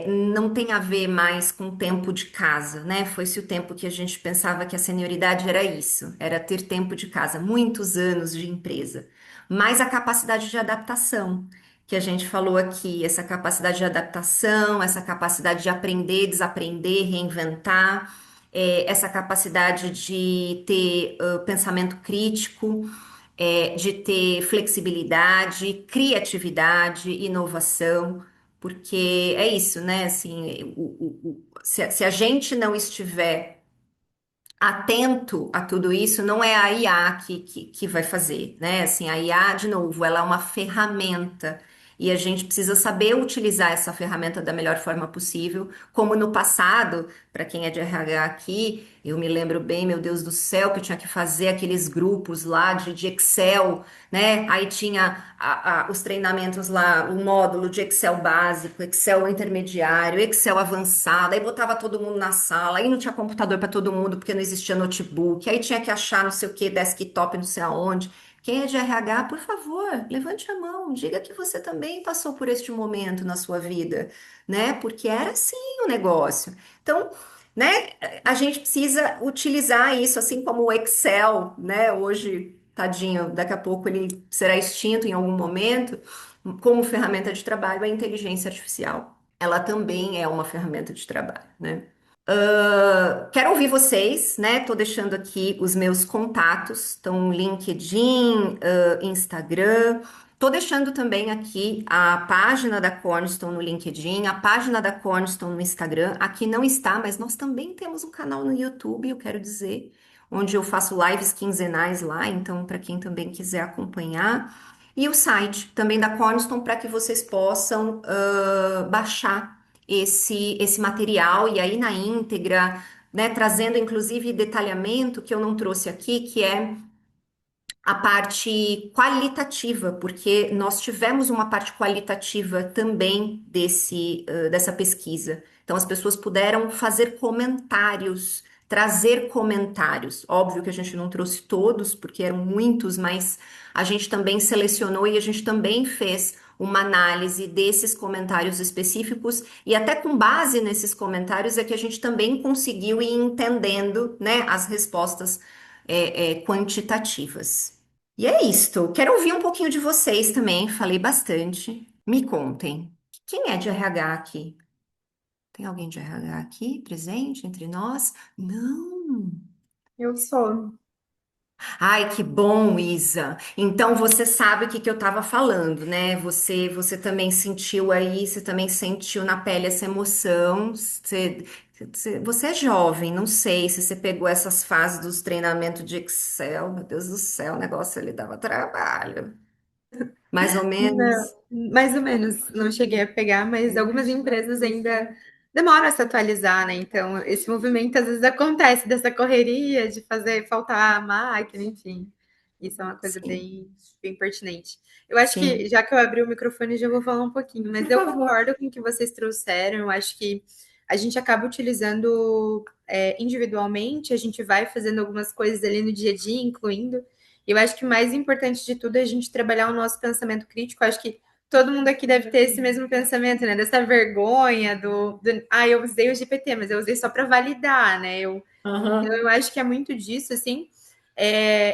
não tem a ver mais com o tempo de casa, né? Foi-se o tempo que a gente pensava que a senioridade era isso, era ter tempo de casa, muitos anos de empresa, mas a capacidade de adaptação, que a gente falou aqui, essa capacidade de adaptação, essa capacidade de aprender, desaprender, reinventar, essa capacidade de ter pensamento crítico, de ter flexibilidade, criatividade, inovação, porque é isso, né? Assim, se a gente não estiver atento a tudo isso, não é a IA que vai fazer, né? Assim, a IA, de novo, ela é uma ferramenta e a gente precisa saber utilizar essa ferramenta da melhor forma possível. Como no passado, para quem é de RH aqui, eu me lembro bem, meu Deus do céu, que eu tinha que fazer aqueles grupos lá de Excel, né? Aí tinha os treinamentos lá, o módulo de Excel básico, Excel intermediário, Excel avançado, aí botava todo mundo na sala, aí não tinha computador para todo mundo porque não existia notebook, aí tinha que achar não sei o que, desktop, não sei aonde. Quem é de RH, por favor, levante a mão, diga que você também passou por este momento na sua vida, né? Porque era assim o negócio. Então, né, a gente precisa utilizar isso, assim como o Excel, né? Hoje, tadinho, daqui a pouco ele será extinto em algum momento, como ferramenta de trabalho, a inteligência artificial. Ela também é uma ferramenta de trabalho, né? Quero ouvir vocês, né? Tô deixando aqui os meus contatos, então LinkedIn, Instagram. Tô deixando também aqui a página da Cornerstone no LinkedIn, a página da Cornerstone no Instagram. Aqui não está, mas nós também temos um canal no YouTube, eu quero dizer, onde eu faço lives quinzenais lá, então para quem também quiser acompanhar. E o site também da Cornerstone para que vocês possam baixar esse material e aí na íntegra, né, trazendo inclusive detalhamento que eu não trouxe aqui, que é a parte qualitativa, porque nós tivemos uma parte qualitativa também dessa pesquisa. Então, as pessoas puderam fazer comentários, trazer comentários. Óbvio que a gente não trouxe todos, porque eram muitos, mas a gente também selecionou e a gente também fez uma análise desses comentários específicos, e até com base nesses comentários é que a gente também conseguiu ir entendendo, né, as respostas quantitativas. E é isto. Quero ouvir um pouquinho de vocês também. Falei bastante. Me contem. Quem é de RH aqui? Tem alguém de RH aqui presente entre nós? Não. Eu sou. Ai, que bom, Isa. Então você sabe o que que eu estava falando, né? Você também sentiu aí, você também sentiu na pele essa emoção. Você é jovem, não sei se você pegou essas fases dos treinamentos de Excel. Meu Deus do céu, o negócio ele dava trabalho. Mais ou Não, menos. mais ou menos, não cheguei a pegar, mas algumas empresas ainda demoram a se atualizar, né? Então, esse movimento às vezes acontece dessa correria de fazer faltar a máquina, enfim. Isso é uma coisa Sim, bem pertinente. Eu acho que, sim. já que eu abri o microfone, já vou falar um pouquinho, mas Por eu favor. concordo com o que vocês trouxeram. Eu acho que a gente acaba utilizando individualmente, a gente vai fazendo algumas coisas ali no dia a dia, incluindo. Eu acho que o mais importante de tudo é a gente trabalhar o nosso pensamento crítico. Eu acho que todo mundo aqui deve ter esse mesmo pensamento, né? Dessa vergonha eu usei o GPT, mas eu usei só para validar, né? Então, Aham. eu acho que é muito disso, assim.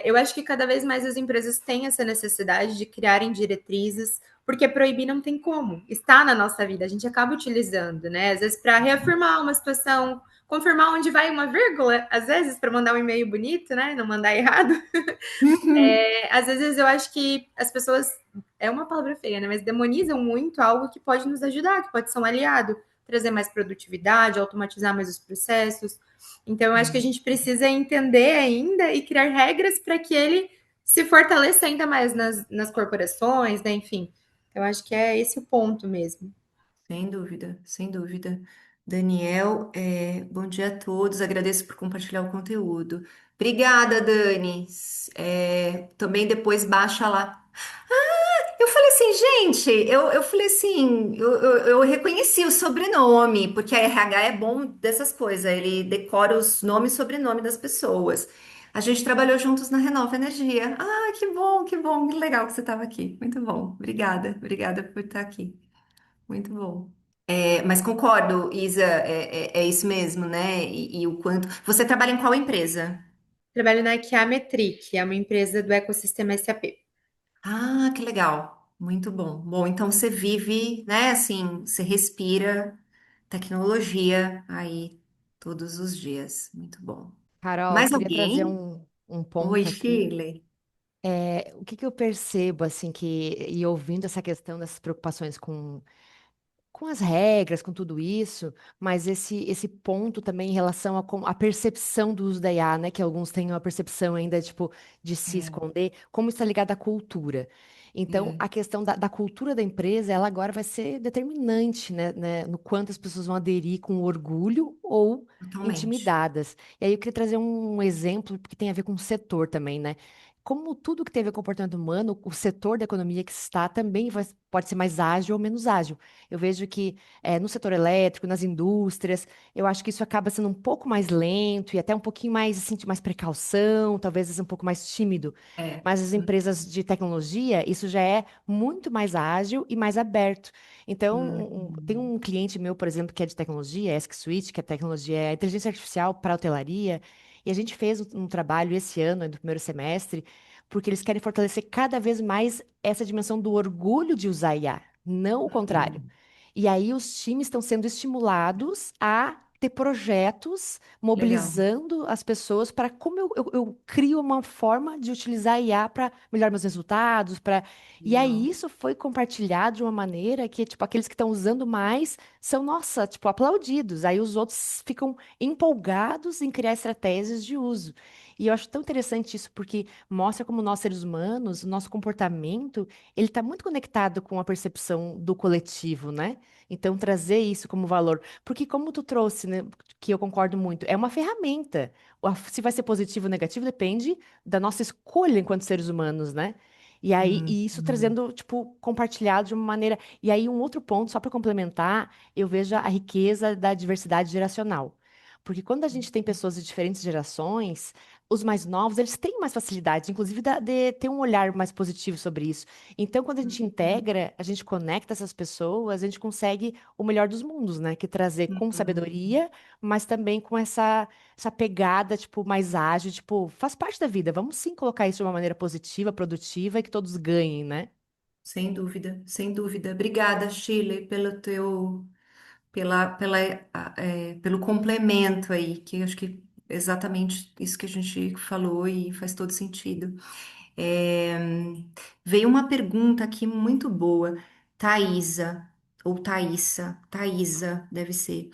Eu acho que cada vez mais as empresas têm essa necessidade de criarem diretrizes, porque proibir não tem como. Está na nossa vida, a gente acaba utilizando, né? Às vezes para reafirmar uma situação, confirmar onde vai uma vírgula, às vezes para mandar um e-mail bonito, né? Não mandar errado. Uhum. Às vezes eu acho que as pessoas, é uma palavra feia, né? Mas demonizam muito algo que pode nos ajudar, que pode ser um aliado, trazer mais produtividade, automatizar mais os processos. Então, eu acho que a gente precisa entender ainda e criar regras para que ele se fortaleça ainda mais nas corporações, né? Enfim, eu acho que é esse o ponto mesmo. Sem dúvida, sem dúvida. Daniel, bom dia a todos. Agradeço por compartilhar o conteúdo. Obrigada, Dani. Também depois baixa lá. Eu falei assim, gente, eu falei assim, eu reconheci o sobrenome, porque a RH é bom dessas coisas, ele decora os nomes e sobrenome das pessoas. A gente trabalhou juntos na Renova Energia. Ah, que bom, que legal que você estava aqui. Muito bom. Obrigada, obrigada por estar aqui. Muito bom. Mas concordo, Isa, é isso mesmo, né? E o quanto. Você trabalha em qual empresa? Trabalho na Metric, que é uma empresa do ecossistema SAP. Ah, que legal. Muito bom. Bom, então você vive, né? Assim, você respira tecnologia aí todos os dias. Muito bom. Carol, Mais queria trazer alguém? um Oi, ponto aqui. Shirley. O que que eu percebo, assim, e ouvindo essa questão dessas preocupações com as regras, com tudo isso, mas esse ponto também em relação a percepção do uso da IA, né? Que alguns têm uma percepção ainda, tipo, de se É, esconder, como está ligado à cultura. Então, é, a questão da cultura da empresa, ela agora vai ser determinante, né, no quanto as pessoas vão aderir com orgulho ou totalmente. intimidadas. E aí eu queria trazer um exemplo que tem a ver com o setor também, né? Como tudo que tem a ver com comportamento humano, o setor da economia que está também pode ser mais ágil ou menos ágil. Eu vejo que no setor elétrico, nas indústrias, eu acho que isso acaba sendo um pouco mais lento e até um pouquinho mais, assim, de mais precaução, talvez um pouco mais tímido. É. Mas as empresas de tecnologia, isso já é muito mais ágil e mais aberto. Então, tem Uhum. um cliente meu, por exemplo, que é de tecnologia, Esk Suite, que é tecnologia, é inteligência artificial para hotelaria, e a gente fez um trabalho esse ano, no primeiro semestre, porque eles querem fortalecer cada vez mais essa dimensão do orgulho de usar IA, não o contrário. Uhum. E aí os times estão sendo estimulados a ter projetos Legal. mobilizando as pessoas para como eu crio uma forma de utilizar a IA para melhorar meus resultados, para e aí Legal. isso foi compartilhado de uma maneira que tipo aqueles que estão usando mais são, nossa, tipo aplaudidos. Aí os outros ficam empolgados em criar estratégias de uso. E eu acho tão interessante isso porque mostra como nós seres humanos, o nosso comportamento, ele está muito conectado com a percepção do coletivo, né? Então, trazer isso como valor. Porque, como tu trouxe, né, que eu concordo muito, é uma ferramenta. Se vai ser positivo ou negativo depende da nossa escolha enquanto seres humanos, né? E aí, e isso Uhum. trazendo, tipo, compartilhado de uma maneira. E aí, um outro ponto, só para complementar, eu vejo a riqueza da diversidade geracional. Porque quando a gente tem pessoas de diferentes gerações, os mais novos, eles têm mais facilidade, inclusive de ter um olhar mais positivo sobre isso. Então, quando a gente Uhum. integra, a gente conecta essas pessoas, a gente consegue o melhor dos mundos, né? Que é trazer com Uhum. sabedoria, mas também com essa pegada, tipo, mais ágil, tipo, faz parte da vida. Vamos sim colocar isso de uma maneira positiva, produtiva e que todos ganhem, né? Sem dúvida, sem dúvida. Obrigada, Shirley, pelo complemento aí, que eu acho que é exatamente isso que a gente falou e faz todo sentido. É, veio uma pergunta aqui muito boa, Thaisa, ou Thaisa, deve ser,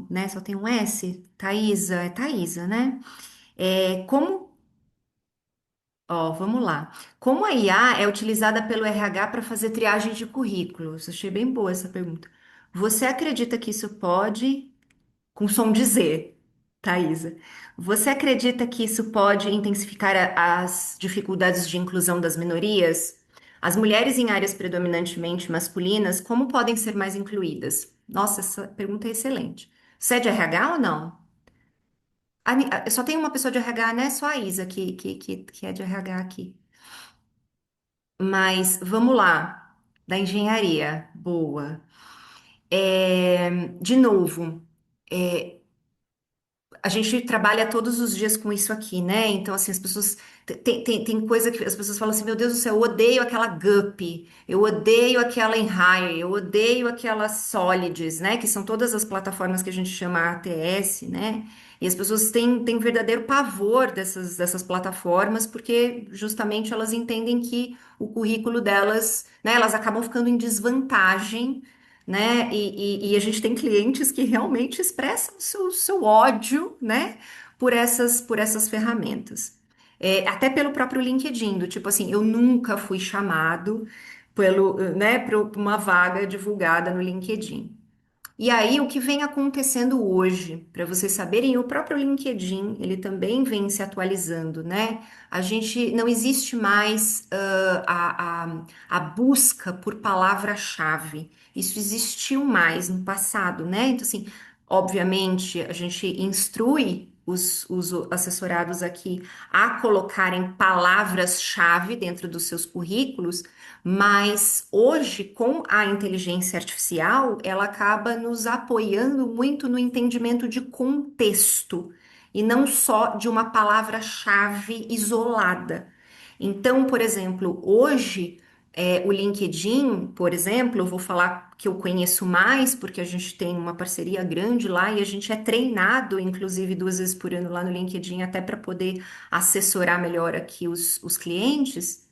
né, só tem um S, é Thaisa, né? Como, ó, vamos lá. Como a IA é utilizada pelo RH para fazer triagem de currículos? Achei bem boa essa pergunta. Você acredita que isso pode com som de Z, Thaisa. Você acredita que isso pode intensificar as dificuldades de inclusão das minorias? As mulheres em áreas predominantemente masculinas, como podem ser mais incluídas? Nossa, essa pergunta é excelente. Você é de RH ou não? Só tem uma pessoa de RH, né? Só a Isa que é de RH aqui. Mas vamos lá, da engenharia. Boa. De novo. é, a gente trabalha todos os dias com isso aqui, né? Então, assim, as pessoas. Tem coisa que as pessoas falam assim: meu Deus do céu, eu odeio aquela Guppy, eu odeio aquela Enhire, eu odeio aquela Solids, né? Que são todas as plataformas que a gente chama ATS, né? E as pessoas têm verdadeiro pavor dessas plataformas, porque justamente elas entendem que o currículo delas, né? Elas acabam ficando em desvantagem, né? E a gente tem clientes que realmente expressam seu ódio, né? Por essas ferramentas. Até pelo próprio LinkedIn, do tipo assim, eu nunca fui chamado por uma vaga divulgada no LinkedIn. E aí, o que vem acontecendo hoje, para vocês saberem, o próprio LinkedIn, ele também vem se atualizando, né? A gente não existe mais a busca por palavra-chave. Isso existiu mais no passado, né? Então, assim, obviamente, a gente instrui os assessorados aqui a colocarem palavras-chave dentro dos seus currículos, mas hoje, com a inteligência artificial, ela acaba nos apoiando muito no entendimento de contexto e não só de uma palavra-chave isolada. Então, por exemplo, hoje, o LinkedIn, por exemplo, eu vou falar que eu conheço mais, porque a gente tem uma parceria grande lá e a gente é treinado, inclusive, 2 vezes por ano lá no LinkedIn, até para poder assessorar melhor aqui os clientes.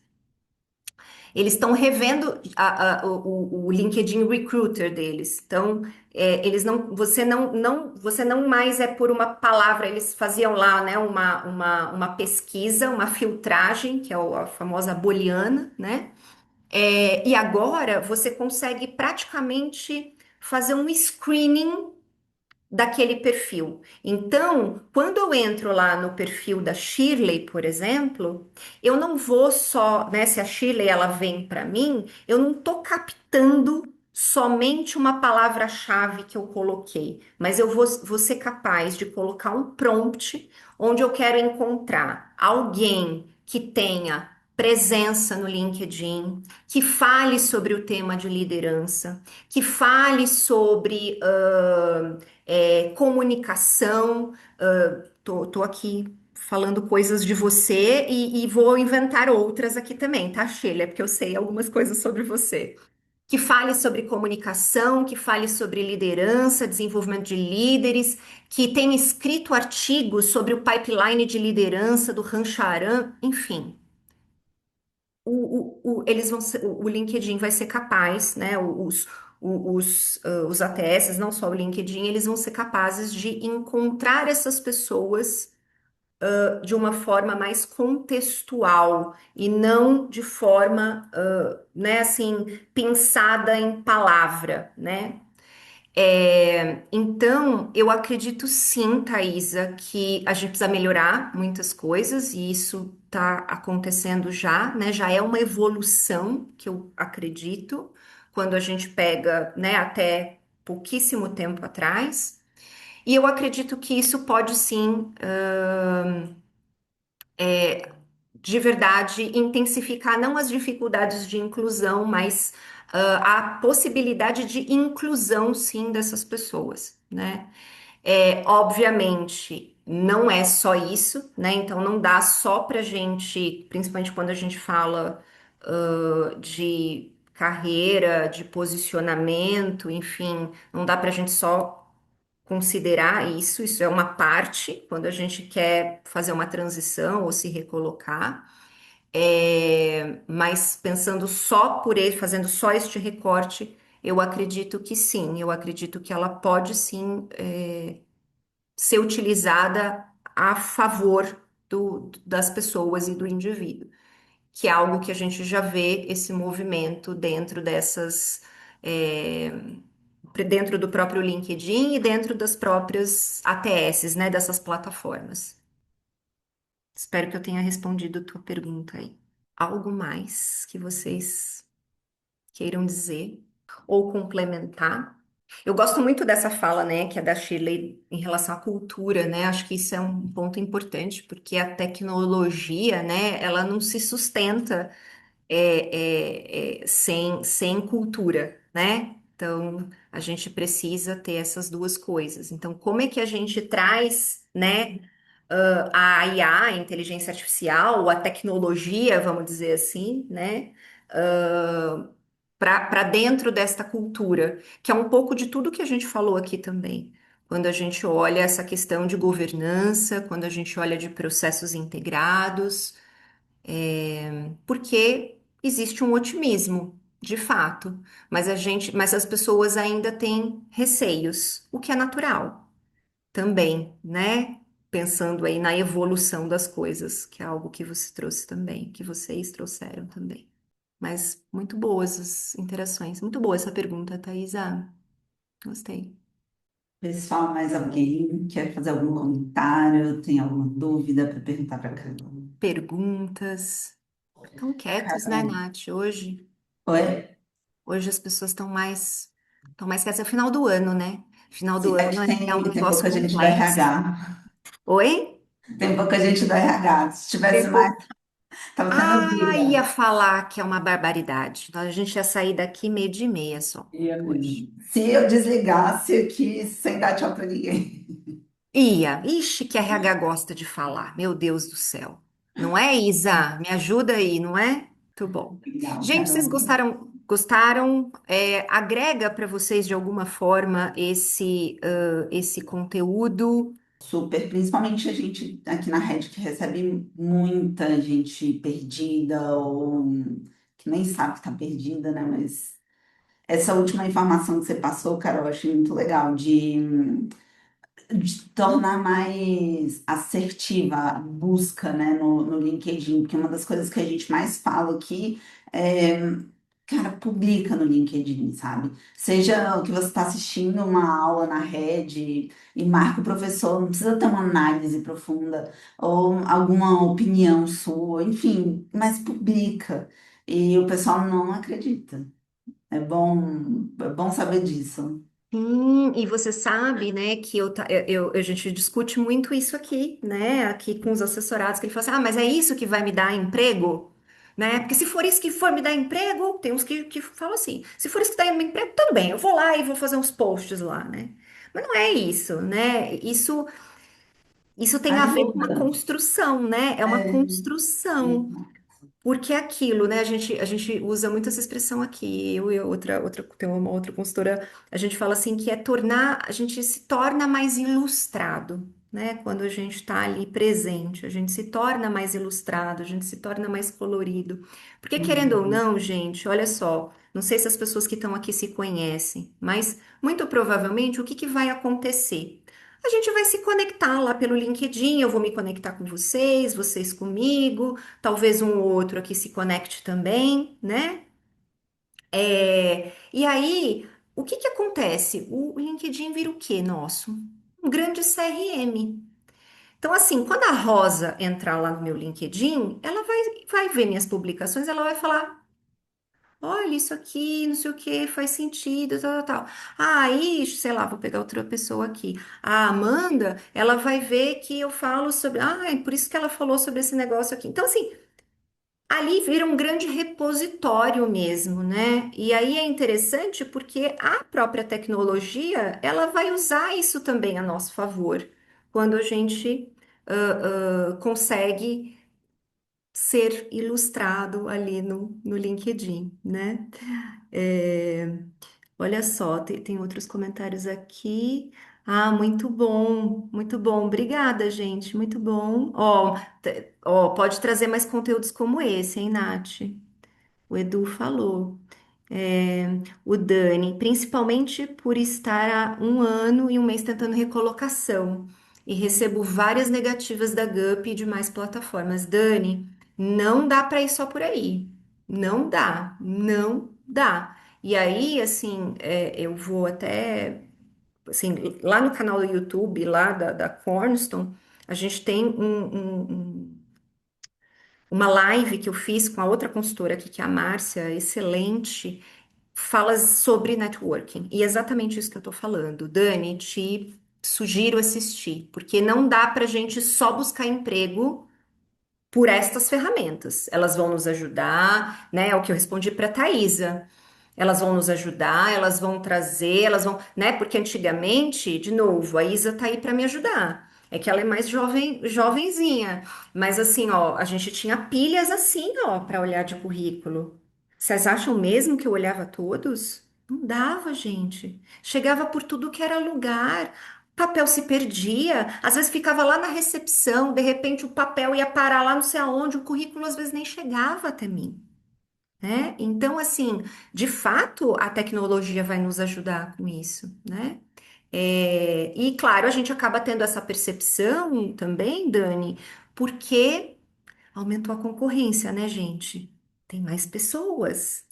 Eles estão revendo o LinkedIn Recruiter deles. Então, eles você não mais é por uma palavra. Eles faziam lá, né, uma pesquisa, uma filtragem, que é a famosa booleana, né? E agora você consegue praticamente fazer um screening daquele perfil. Então, quando eu entro lá no perfil da Shirley, por exemplo, eu não vou só, né, se a Shirley ela vem para mim, eu não tô captando somente uma palavra-chave que eu coloquei, mas vou ser capaz de colocar um prompt onde eu quero encontrar alguém que tenha presença no LinkedIn, que fale sobre o tema de liderança, que fale sobre comunicação. Tô aqui falando coisas de você e vou inventar outras aqui também, tá, Sheila? Porque eu sei algumas coisas sobre você. Que fale sobre comunicação, que fale sobre liderança, desenvolvimento de líderes, que tenha escrito artigos sobre o pipeline de liderança do Rancharan, enfim. O LinkedIn vai ser capaz, né? Os ATS, não só o LinkedIn, eles vão ser capazes de encontrar essas pessoas de uma forma mais contextual e não de forma, né, assim, pensada em palavra, né? Então, eu acredito sim, Thaisa, que a gente precisa melhorar muitas coisas e isso está acontecendo já, né? Já é uma evolução que eu acredito, quando a gente pega, né, até pouquíssimo tempo atrás. E eu acredito que isso pode sim, de verdade, intensificar não as dificuldades de inclusão, mas a possibilidade de inclusão, sim, dessas pessoas, né? Obviamente, não é só isso, né? Então, não dá só pra gente, principalmente quando a gente fala, de carreira, de posicionamento, enfim, não dá pra gente só considerar isso, isso é uma parte, quando a gente quer fazer uma transição ou se recolocar. Mas pensando só por ele, fazendo só este recorte, eu acredito que sim, eu acredito que ela pode sim ser utilizada a favor das pessoas e do indivíduo, que é algo que a gente já vê esse movimento dentro é, dentro do próprio LinkedIn e dentro das próprias ATS, né, dessas plataformas. Espero que eu tenha respondido a tua pergunta aí. Algo mais que vocês queiram dizer ou complementar? Eu gosto muito dessa fala, né, que é da Shirley em relação à cultura, né? Acho que isso é um ponto importante, porque a tecnologia, né, ela não se sustenta sem cultura, né? Então, a gente precisa ter essas duas coisas. Então, como é que a gente traz, né, a IA, a inteligência artificial, a tecnologia, vamos dizer assim, né, para dentro desta cultura, que é um pouco de tudo que a gente falou aqui também. Quando a gente olha essa questão de governança, quando a gente olha de processos integrados, porque existe um otimismo, de fato, mas as pessoas ainda têm receios, o que é natural também, né? Pensando aí na evolução das coisas, que é algo que você trouxe também, que vocês trouxeram também. Mas muito boas as interações. Muito boa essa pergunta, Thaisa. Gostei. Pessoal, mais alguém quer fazer algum comentário? Tem alguma dúvida para perguntar para a Carol? Perguntas. Estão quietos, né, Carol, Nath? Hoje. oi? Hoje as pessoas estão mais quietas. É o final do ano, né? Final do É que ano é um tem negócio pouca gente do complexo. RH. Oi? Tem pouca gente do RH. Se tivesse Tem mais, pouco. tava tendo Ah, ia vida. falar que é uma barbaridade. Então, a gente ia sair daqui meio de meia só, Ia hoje. mesmo. Se eu desligasse aqui sem dar tchau para ninguém. Ia. Ixi, que RH gosta de falar. Meu Deus do céu. Não é, Isa? Me ajuda aí, não é? Muito bom. Legal, Gente, vocês Carol. gostaram? Gostaram? Agrega para vocês de alguma forma esse conteúdo? Super, principalmente a gente aqui na rede que recebe muita gente perdida ou que nem sabe que está perdida, né? Mas essa última informação que você passou, Carol, eu achei muito legal de tornar mais assertiva a busca, né, no LinkedIn, porque uma das coisas que a gente mais fala aqui é, cara, publica no LinkedIn, sabe? Seja o que você está assistindo uma aula na rede e marca o professor, não precisa ter uma análise profunda ou alguma opinião sua, enfim, mas publica. E o pessoal não acredita. É bom saber disso. Sim, e você sabe, né, que a gente discute muito isso aqui, né, aqui com os assessorados, que ele fala assim, ah, mas é isso que vai me dar emprego? Né? Porque se for isso que for me dar emprego, tem uns que falam assim, se for isso que dá emprego, tudo bem, eu vou lá e vou fazer uns posts lá, né? Mas não é isso, né? Isso tem a ver com uma Ajuda. construção, né? É uma É, construção. Porque é aquilo, né? A gente usa muito essa expressão aqui, eu e tem uma outra consultora, a gente fala assim que a gente se torna mais ilustrado, né? Quando a gente está ali presente, a gente se torna mais ilustrado, a gente se torna mais colorido. Porque querendo ou uhum. não, gente, olha só, não sei se as pessoas que estão aqui se conhecem, mas muito provavelmente o que que vai acontecer? A gente vai se conectar lá pelo LinkedIn, eu vou me conectar com vocês, vocês comigo. Talvez um ou outro aqui se conecte também, né? E aí, o que que acontece? O LinkedIn vira o quê nosso? Um grande CRM. Então, assim, quando a Rosa entrar lá no meu LinkedIn, ela vai ver minhas publicações, ela vai falar: olha, isso aqui, não sei o que, faz sentido, tal, tal, tal. Aí, sei lá, vou pegar outra pessoa aqui. A Amanda, ela vai ver que eu falo sobre. Ah, é por isso que ela falou sobre esse negócio aqui. Então, assim. Ali vira um grande repositório mesmo, né? E aí é interessante porque a própria tecnologia, ela vai usar isso também a nosso favor, quando a gente consegue ser ilustrado ali no LinkedIn, né? É, olha só, tem outros comentários aqui. Ah, muito bom, muito bom. Obrigada, gente, muito bom. Ó, pode trazer mais conteúdos como esse, hein, Nath? O Edu falou. É, o Dani, principalmente por estar há um ano e um mês tentando recolocação e recebo várias negativas da Gup e de mais plataformas. Dani, não dá para ir só por aí. Não dá, não dá. E aí, assim, eu vou até, assim, lá no canal do YouTube, lá da Cornerstone, a gente tem uma live que eu fiz com a outra consultora aqui, que é a Márcia, excelente, fala sobre networking. E é exatamente isso que eu tô falando. Dani, te sugiro assistir, porque não dá pra gente só buscar emprego por estas ferramentas. Elas vão nos ajudar, né? É o que eu respondi para Thaisa. Elas vão nos ajudar, elas vão trazer, elas vão, né? Porque antigamente, de novo, a Isa tá aí para me ajudar. É que ela é mais jovem, jovenzinha, mas assim, ó, a gente tinha pilhas assim, ó, para olhar de currículo. Vocês acham mesmo que eu olhava todos? Não dava, gente. Chegava por tudo que era lugar. Papel se perdia, às vezes ficava lá na recepção, de repente o papel ia parar lá não sei aonde, o currículo às vezes nem chegava até mim, né? Então, assim, de fato, a tecnologia vai nos ajudar com isso, né? E claro, a gente acaba tendo essa percepção também, Dani, porque aumentou a concorrência, né, gente? tem mais pessoas.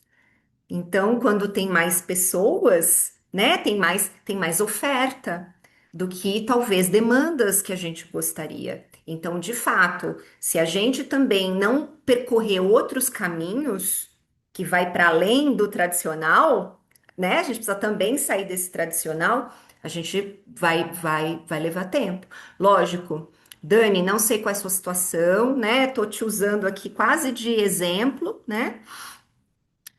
Então, quando tem mais pessoas, né, tem mais oferta do que talvez demandas que a gente gostaria. Então, de fato, se a gente também não percorrer outros caminhos que vai para além do tradicional, né, a gente precisa também sair desse tradicional, a gente vai levar tempo. Lógico. Dani, não sei qual é a sua situação, né? Tô te usando aqui quase de exemplo, né?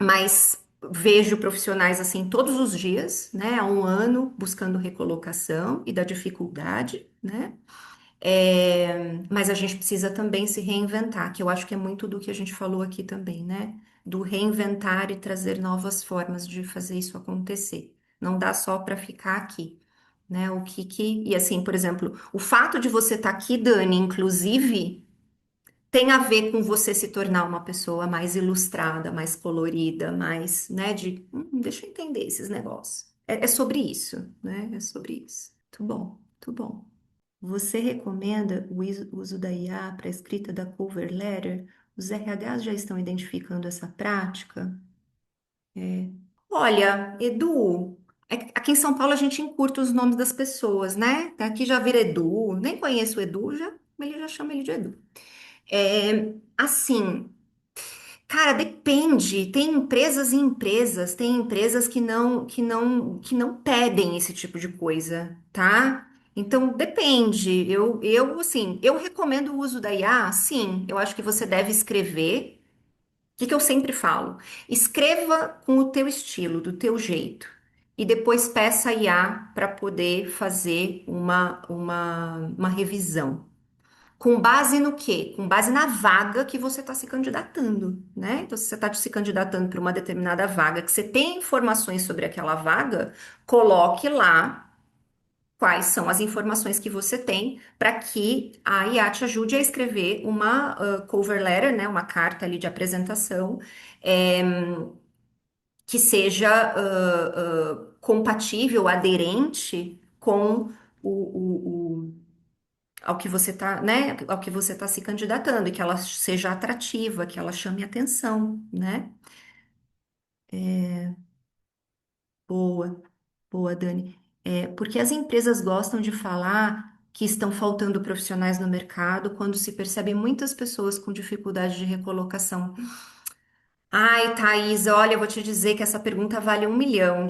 Mas vejo profissionais assim todos os dias, né, há um ano buscando recolocação e da dificuldade, né? Mas a gente precisa também se reinventar, que eu acho que é muito do que a gente falou aqui também, né? Do reinventar e trazer novas formas de fazer isso acontecer. Não dá só para ficar aqui, né? E assim, por exemplo, o fato de você estar aqui, Dani, inclusive tem a ver com você se tornar uma pessoa mais ilustrada, mais colorida, mais, né, deixa eu entender esses negócios. É sobre isso, né? É sobre isso. Muito bom, muito bom. Você recomenda o uso da IA para a escrita da cover letter? Os RHs já estão identificando essa prática? Olha, Edu, aqui em São Paulo a gente encurta os nomes das pessoas, né? Aqui já vira Edu, nem conheço o Edu, ele já chama ele de Edu. Assim, cara, depende. Tem empresas e empresas, tem empresas que não pedem esse tipo de coisa, tá? Então depende. Assim, eu recomendo o uso da IA, sim. Eu acho que você deve escrever. O que que eu sempre falo? Escreva com o teu estilo, do teu jeito. E depois peça a IA para poder fazer uma revisão. Com base no quê? Com base na vaga que você está se candidatando, né? Então, se você está se candidatando para uma determinada vaga, que você tem informações sobre aquela vaga, coloque lá quais são as informações que você tem para que a IA te ajude a escrever uma cover letter, né? Uma carta ali de apresentação, eh, que seja compatível, aderente com ao que você está, né, ao que você está se candidatando e que ela seja atrativa, que ela chame atenção, né? Boa, boa, Dani. Porque as empresas gostam de falar que estão faltando profissionais no mercado quando se percebem muitas pessoas com dificuldade de recolocação. Ai, Thaís, olha, eu vou te dizer que essa pergunta vale US$ 1 milhão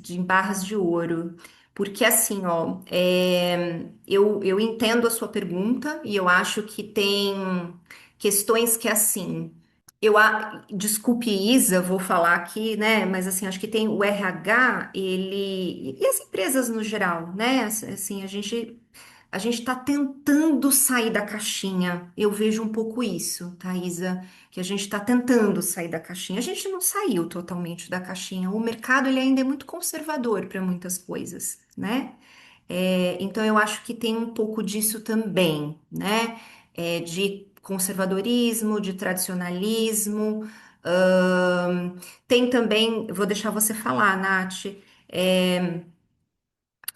em barras de ouro. Porque assim, ó, eu entendo a sua pergunta e eu acho que tem questões que assim, desculpe, Isa, vou falar aqui, né? Mas assim, acho que tem o RH, ele e as empresas no geral, né? Assim, a gente está tentando sair da caixinha. Eu vejo um pouco isso, Thaisa, que a gente está tentando sair da caixinha. A gente não saiu totalmente da caixinha. O mercado ele ainda é muito conservador para muitas coisas, né? Então eu acho que tem um pouco disso também, né? De conservadorismo, de tradicionalismo. Tem também, vou deixar você falar, Nath. é,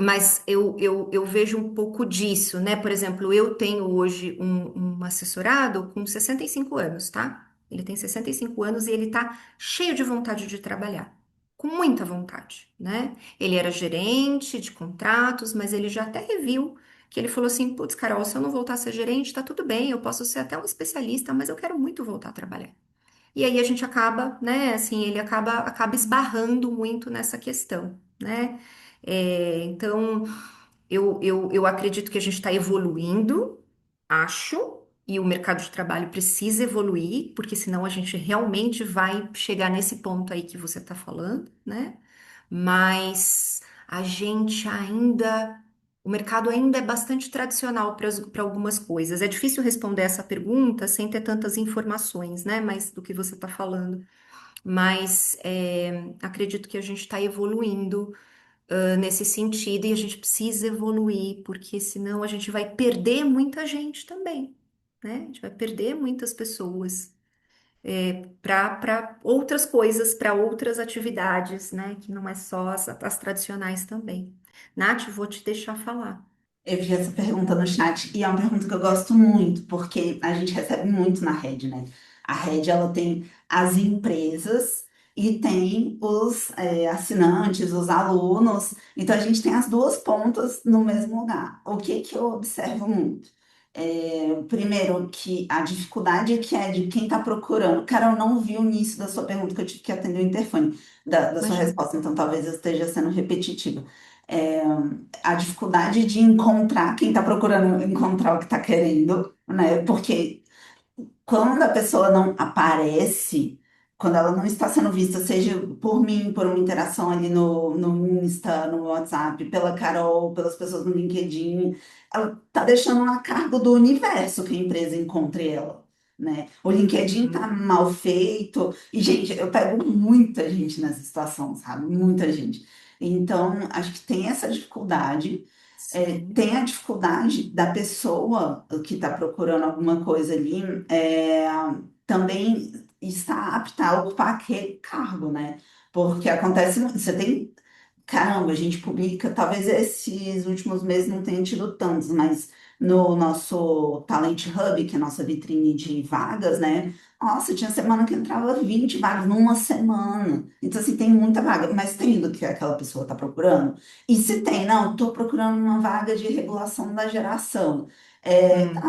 mas eu vejo um pouco disso, né? Por exemplo, eu tenho hoje um assessorado com 65 anos, tá? Ele tem 65 anos e ele tá cheio de vontade de trabalhar, com muita vontade, né? Ele era gerente de contratos, mas ele já até reviu que ele falou assim: putz, Carol, se eu não voltar a ser gerente, tá tudo bem, eu posso ser até um especialista, mas eu quero muito voltar a trabalhar. E aí a gente acaba, né, assim, ele acaba esbarrando muito nessa questão, né? Então, eu acredito que a gente está evoluindo, acho, e o mercado de trabalho precisa evoluir, porque senão a gente realmente vai chegar nesse ponto aí que você está falando, né? Mas a gente ainda. O mercado ainda é bastante tradicional para algumas coisas. É difícil responder essa pergunta sem ter tantas informações, né? Mas do que você está falando. Mas acredito que a gente está evoluindo nesse sentido e a gente precisa evoluir, porque senão a gente vai perder muita gente também, né? A gente vai perder muitas pessoas para outras coisas, para outras atividades, né? Que não é só as tradicionais também. Nath, vou te deixar falar. Eu vi essa pergunta no chat e é uma pergunta que eu gosto muito, porque a gente recebe muito na rede, né? A rede, ela tem as empresas e tem os assinantes, os alunos. Então, a gente tem as duas pontas no mesmo lugar. O que que eu observo muito? Primeiro, que a dificuldade que é de quem está procurando. Cara, eu não vi o início da sua pergunta, que eu tive que atender o interfone da sua Imagina. resposta, então talvez eu esteja sendo repetitiva. É, a dificuldade de encontrar quem está procurando encontrar o que está querendo, né? Porque quando a pessoa não aparece, quando ela não está sendo vista, seja por mim, por uma interação ali no Insta, no WhatsApp, pela Carol, pelas pessoas no LinkedIn, ela está deixando a cargo do universo que a empresa encontre ela, né? O LinkedIn tá Uhum. mal feito, e, gente, eu pego muita gente nessa situação, sabe? Muita gente. Então, acho que tem essa dificuldade. Sim. Tem a dificuldade da pessoa que está procurando alguma coisa ali também estar apta a ocupar aquele cargo, né? Porque acontece, você tem, caramba, a gente publica, talvez esses últimos meses não tenha tido tantos, mas no nosso Talent Hub, que é a nossa vitrine de vagas, né? Nossa, tinha semana que entrava 20 vagas numa semana. Então, assim, tem muita vaga, mas tem do que aquela pessoa está procurando. E se tem, não, estou procurando uma vaga de regulação da geração.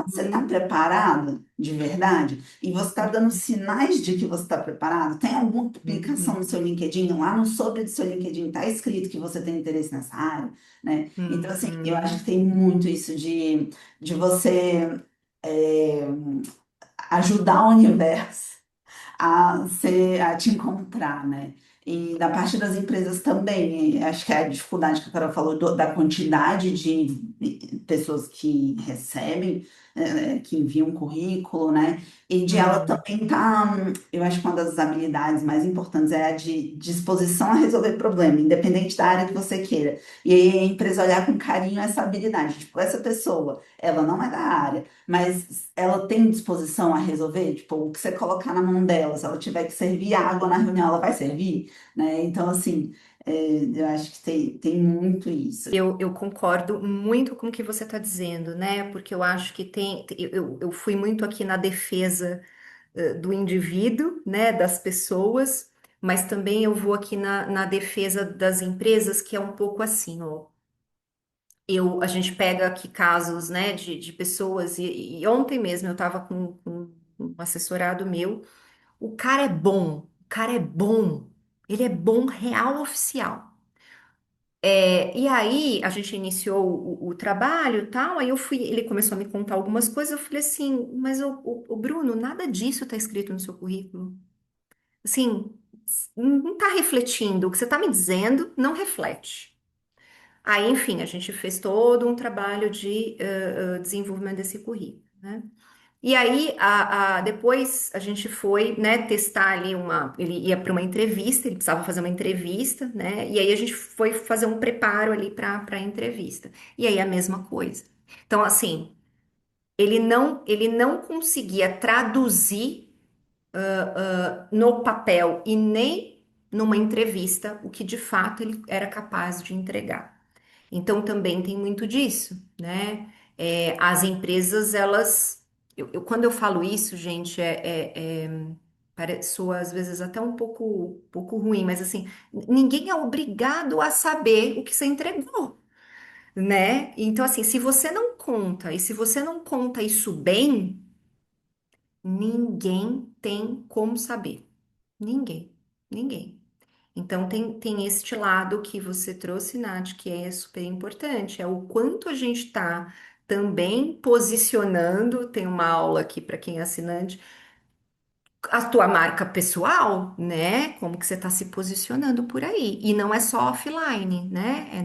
Você está Uhum. preparado de verdade? E você está dando sinais de que você está preparado? Tem alguma publicação no Uhum. seu LinkedIn? Lá no sobre do seu LinkedIn está escrito que você tem interesse nessa área, né? Então, assim, eu acho que Uhum. tem muito isso de você é, ajudar o universo a te encontrar, né? E da parte das empresas também, acho que é a dificuldade que a Carol falou da quantidade de pessoas que recebem, que enviam currículo, né? E de ela Uhum. também tá, eu acho que uma das habilidades mais importantes é a de disposição a resolver problema, independente da área que você queira. E aí a empresa olhar com carinho essa habilidade, tipo, essa pessoa, ela não é da área, mas ela tem disposição a resolver, tipo, o que você colocar na mão dela, se ela tiver que servir água na reunião, ela vai servir, né? Então, assim, eu acho que tem muito isso. Eu concordo muito com o que você está dizendo, né? Porque eu acho que eu fui muito aqui na defesa, do indivíduo, né? Das pessoas, mas também eu vou aqui na defesa das empresas, que é um pouco assim, ó. A gente pega aqui casos, né, de pessoas, e ontem mesmo eu estava com um assessorado meu. O cara é bom, o cara é bom, ele é bom real oficial. E aí a gente iniciou o trabalho e tal, aí ele começou a me contar algumas coisas, eu falei assim, mas o Bruno, nada disso está escrito no seu currículo. Assim, não está refletindo, o que você está me dizendo não reflete. Aí, enfim, a gente fez todo um trabalho de desenvolvimento desse currículo, né? E aí, depois a gente foi, né, testar ali ele ia para uma entrevista, ele precisava fazer uma entrevista, né? E aí a gente foi fazer um preparo ali para a entrevista. E aí a mesma coisa. Então, assim, ele não conseguia traduzir no papel e nem numa entrevista o que de fato ele era capaz de entregar. Então também tem muito disso, né? As empresas, elas. Quando eu falo isso, gente, soa às vezes até um pouco ruim, mas assim, ninguém é obrigado a saber o que você entregou, né? Então, assim, se você não conta, e se você não conta isso bem, ninguém tem como saber. Ninguém, ninguém. Então tem este lado que você trouxe, Nath, que é super importante, é o quanto a gente está também posicionando, tem uma aula aqui para quem é assinante, a tua marca pessoal, né? Como que você está se posicionando por aí. E não é só offline, né?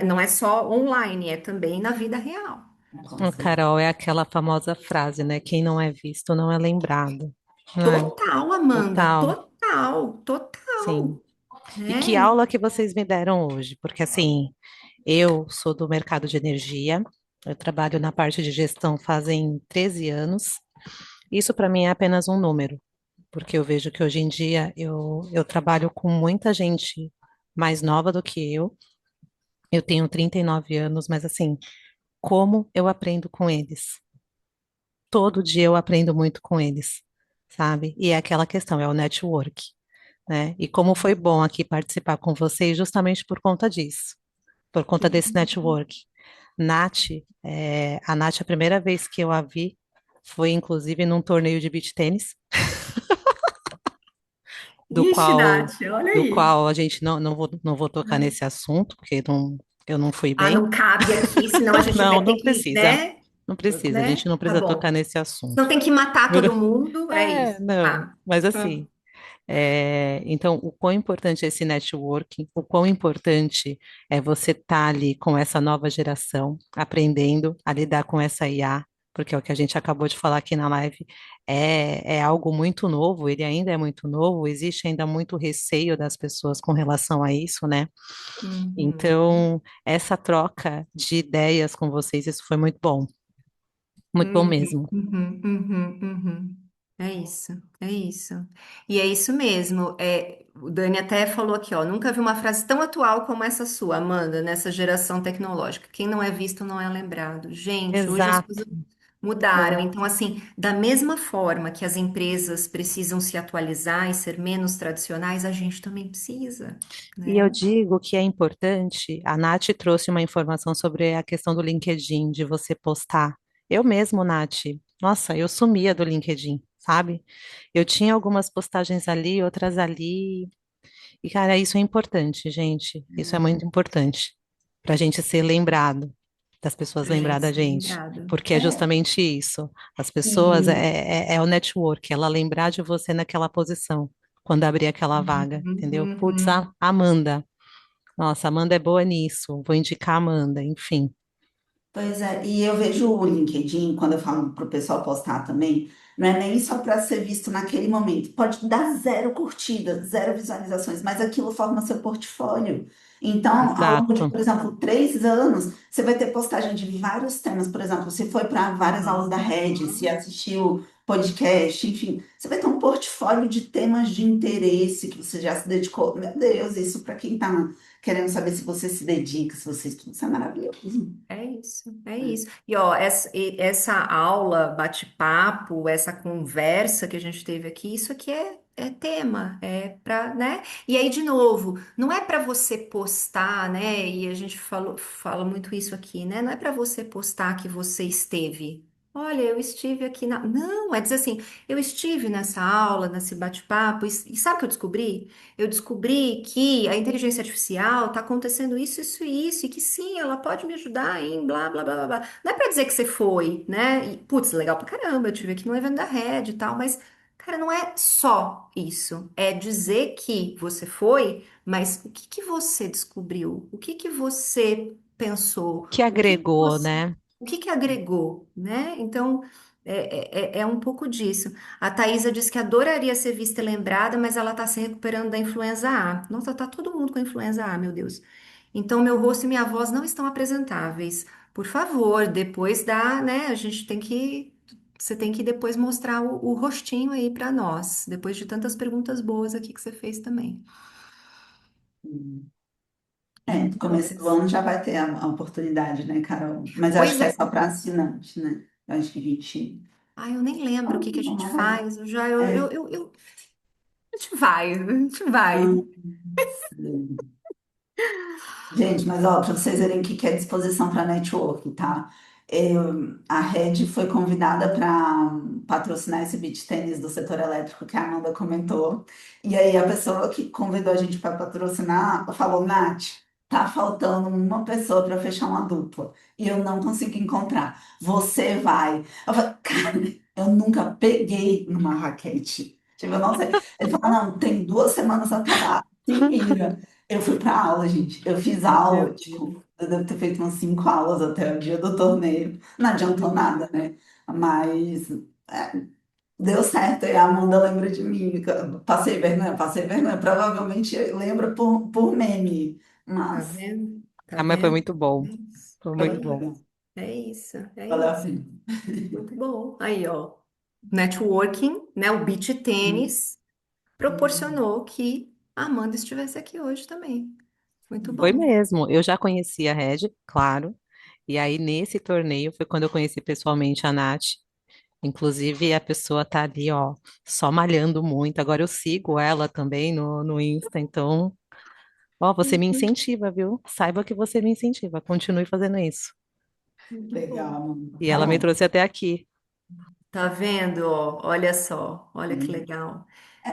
Não é só online, é também na vida real. Com certeza. Carol, é aquela famosa frase, né? Quem não é visto não é lembrado. Né? Total, Amanda, Total, total, sim. total, E que né? aula que vocês me deram hoje? Porque assim, eu sou do mercado de energia, eu trabalho na parte de gestão fazem 13 anos. Isso para mim é apenas um número, porque eu vejo que hoje em dia eu trabalho com muita gente mais nova do que eu. Eu tenho 39 anos, mas assim, como eu aprendo com eles? Todo dia eu aprendo muito com eles. sabe? E é aquela questão, é o network, né? E como foi bom aqui participar com vocês justamente por conta disso, por conta desse network. Nath, a Nath, a primeira vez que eu a vi foi inclusive num torneio de beach tênis, do Ixi, qual, Nath, olha do aí. qual a gente não vou tocar nesse assunto, porque eu não fui Ah, bem. não cabe aqui, senão a gente Não, vai ter não que, precisa. né? Não precisa, a gente Né? não Tá precisa bom. tocar nesse assunto. Não tem que matar todo mundo, é É, isso. não, Tá. mas Ah. assim, então, o quão importante é esse networking, o quão importante é você estar ali com essa nova geração, aprendendo a lidar com essa IA, porque é o que a gente acabou de falar aqui na live, é algo muito novo, ele ainda é muito novo, existe ainda muito receio das pessoas com relação a isso, né? Uhum. Então, essa troca de ideias com vocês, isso foi muito bom Uhum, mesmo. uhum. É isso, é isso. E é isso mesmo. O Dani até falou aqui, ó, nunca vi uma frase tão atual como essa sua, Amanda, nessa geração tecnológica. Quem não é visto não é lembrado. Gente, hoje as Exato. coisas mudaram. Então, assim, da mesma forma que as empresas precisam se atualizar e ser menos tradicionais, a gente também precisa, E eu né? digo que é importante, a Nath trouxe uma informação sobre a questão do LinkedIn, de você postar. Eu mesmo, Nath, nossa, eu sumia do LinkedIn, sabe? Eu tinha algumas postagens ali, outras ali, e cara, isso é importante, gente. Isso é muito importante para a gente ser lembrado, das pessoas Pra lembrar gente da ser gente, lembrado. porque é É, justamente isso. As pessoas, e é o network, ela lembrar de você naquela posição, quando abrir aquela vaga, Uhum, entendeu? Putz, a uhum. Amanda. Nossa, a Amanda é boa nisso, vou indicar a Amanda, enfim. Pois é, e eu vejo o LinkedIn, quando eu falo para o pessoal postar também, não é nem só para ser visto naquele momento. Pode dar zero curtidas, zero visualizações, mas aquilo forma seu portfólio. Então, ao longo de, Exato. por exemplo, 3 anos, você vai ter postagem de vários temas. Por exemplo, se foi para várias aulas da Rede, se assistiu podcast, enfim, você vai ter um portfólio de temas de interesse que você já se dedicou. Meu Deus, isso para quem está querendo saber se você se dedica, se você estuda, isso é maravilhoso. É isso, é isso. E ó, essa aula, bate-papo, essa conversa que a gente teve aqui, isso aqui é tema, é para, né? E aí, de novo, não é para você postar, né? E a gente fala muito isso aqui, né? Não é para você postar que você esteve. Olha, eu estive aqui na. Não, é dizer assim, eu estive nessa aula, nesse bate-papo, e sabe o que eu descobri? Eu descobri que a inteligência artificial está acontecendo isso, isso e isso, e que sim, ela pode me ajudar em blá, blá, blá, blá, blá. Não é para dizer que você foi, né? E, putz, legal pra caramba, eu tive aqui no evento da Red e tal, mas, cara, não é só isso. É dizer que você foi, mas o que que você descobriu? O que que você pensou? Que O que que agregou, você, né? o que que agregou, né? Então, é um pouco disso. A Thaisa disse que adoraria ser vista e lembrada, mas ela está se recuperando da influenza A. Nossa, tá todo mundo com influenza A, meu Deus. Então, meu rosto e minha voz não estão apresentáveis. Por favor, depois dá, né? A gente tem que. Você tem que depois mostrar o rostinho aí para nós, depois de tantas perguntas boas aqui que você fez também. É, no Então, começo do ano já vai ter a oportunidade, né, Carol? Mas eu acho pois que é é. só para assinante, né? Eu acho que 20. Ai, eu nem lembro o que que a gente Vamos lá. faz. Eu já, É. a gente vai, a gente vai. Ah, sim. Gente, mas ó, para vocês verem o que que é disposição para network, tá? A Red foi convidada para patrocinar esse beach tênis do setor elétrico que a Amanda comentou. E aí a pessoa que convidou a gente para patrocinar falou, Nath, tá faltando uma pessoa para fechar uma dupla. E eu não consegui encontrar. Você vai. Eu falei, cara, eu nunca peguei numa raquete. Tipo, eu não sei. Ele falou, não, tem 2 semanas atrás. Se vira. Eu fui pra aula, gente. Eu fiz Meu aula, Deus. tipo, eu devo ter feito umas 5 aulas até o dia do torneio. Não adiantou nada, né? Mas é, deu certo. E a Amanda lembra de mim. Passei vergonha, passei vergonha. Provavelmente lembra por meme. Tá Mas vendo? Tá Ah, mas foi vendo? muito bom. É isso. Foi foi muito muito bom. legal. É isso, é Valeu a isso. pena. Muito bom. Aí, ó. Networking, né? O beach Hum, tênis hum, proporcionou que a Amanda estivesse aqui hoje também. Muito Foi bom. mesmo. Eu já conhecia a Red, claro. E aí, nesse torneio, foi quando eu conheci pessoalmente a Nath. Inclusive, a pessoa tá ali, ó, só malhando muito. Agora eu sigo ela também no Insta, então, ó, você me Uhum. incentiva, viu? Saiba que você me incentiva. Continue fazendo isso. Muito bom. Legal, E tá ela me bom. trouxe até aqui. Tá vendo? Ó? Olha só, olha que Hum. legal.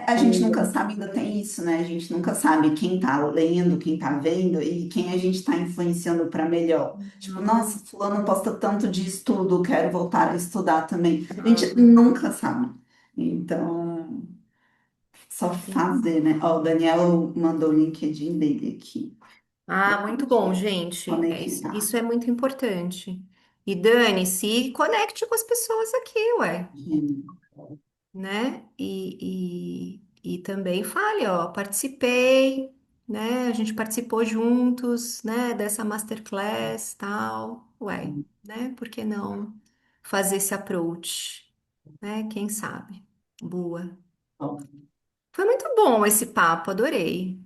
A gente nunca sabe, ainda tem isso, né? A gente nunca sabe quem tá lendo, quem tá vendo e quem a gente tá influenciando para melhor. Tipo, nossa, fulano posta tanto de estudo, quero voltar a estudar também. A gente nunca sabe. Então, só fazer, né? Ó, o Daniel mandou o LinkedIn dele aqui. Ah, muito bom, gente. Conectar. Isso é muito importante. E Dani, se conecte com as pessoas aqui, ué, né? E também fale, ó, participei, né? A gente participou juntos, né? Dessa masterclass, tal, ué, né? Por que não fazer esse approach, né? Quem sabe? Boa. Foi muito bom esse papo, adorei.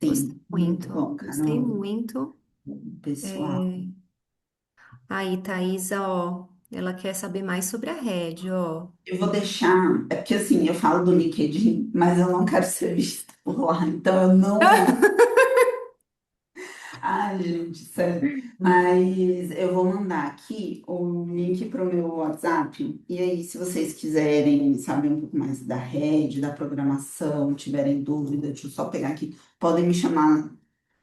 Gostei Sim, muito muito, bom, gostei Carol. muito. Pessoal. É, aí, Thaisa, ó, ela quer saber mais sobre a rede, ó. Eu vou deixar, é porque assim, eu falo do LinkedIn, mas eu não quero ser vista por lá, então eu não. Ai, gente, sério. Mas eu vou mandar aqui o link para o meu WhatsApp. E aí, se vocês quiserem saber um pouco mais da rede, da programação, tiverem dúvida, deixa eu só pegar aqui. Podem me chamar.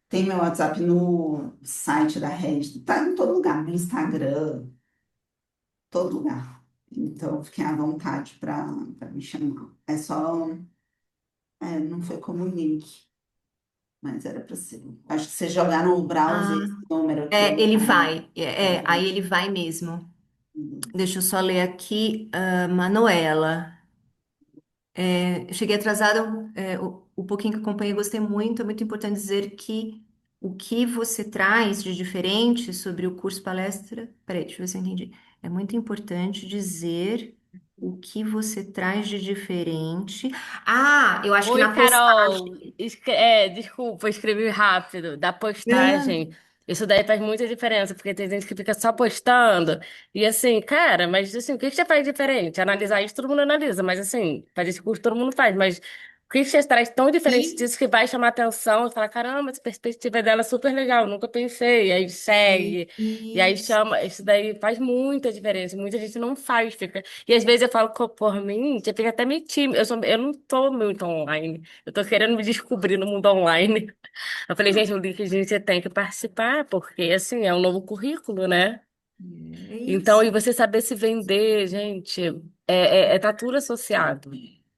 Tem meu WhatsApp no site da rede, tá em todo lugar, no Instagram, todo lugar. Então, fiquem à vontade para me chamar. É só. Não foi como link, mas era para ser. Acho que você jogar no browser esse Ah, número aqui, ele ele vai. vai, aí ele vai mesmo. Deixa eu só ler aqui, Manuela. Eu cheguei atrasada, o pouquinho que acompanhei, gostei muito. É muito importante dizer que o que você traz de diferente sobre o curso palestra. Peraí, deixa eu ver se eu entendi. É muito importante dizer o que você traz de diferente. Ah, eu acho que Oi, na Carol. postagem. Desculpa, eu escrevi rápido. Da Ah, postagem. Isso daí faz muita diferença, porque tem gente que fica só postando. E assim, cara, mas assim, o que que você faz diferente? Analisar isso, todo mundo analisa, mas assim, fazer esse curso todo mundo faz. Mas o que que você traz tão diferente E disso que vai chamar atenção? E fala, caramba, essa perspectiva dela é super legal, nunca pensei. E aí segue. E aí isso. chama. Isso daí faz muita diferença. Muita gente não faz, fica. E às vezes eu falo por mim, você fica até meio tímido. Eu não tô muito online. Eu tô querendo me descobrir no mundo online. Eu falei, gente, o LinkedIn você tem que participar, porque assim, é um novo currículo, né? É Então, isso. e você saber se vender, gente, tá tudo associado.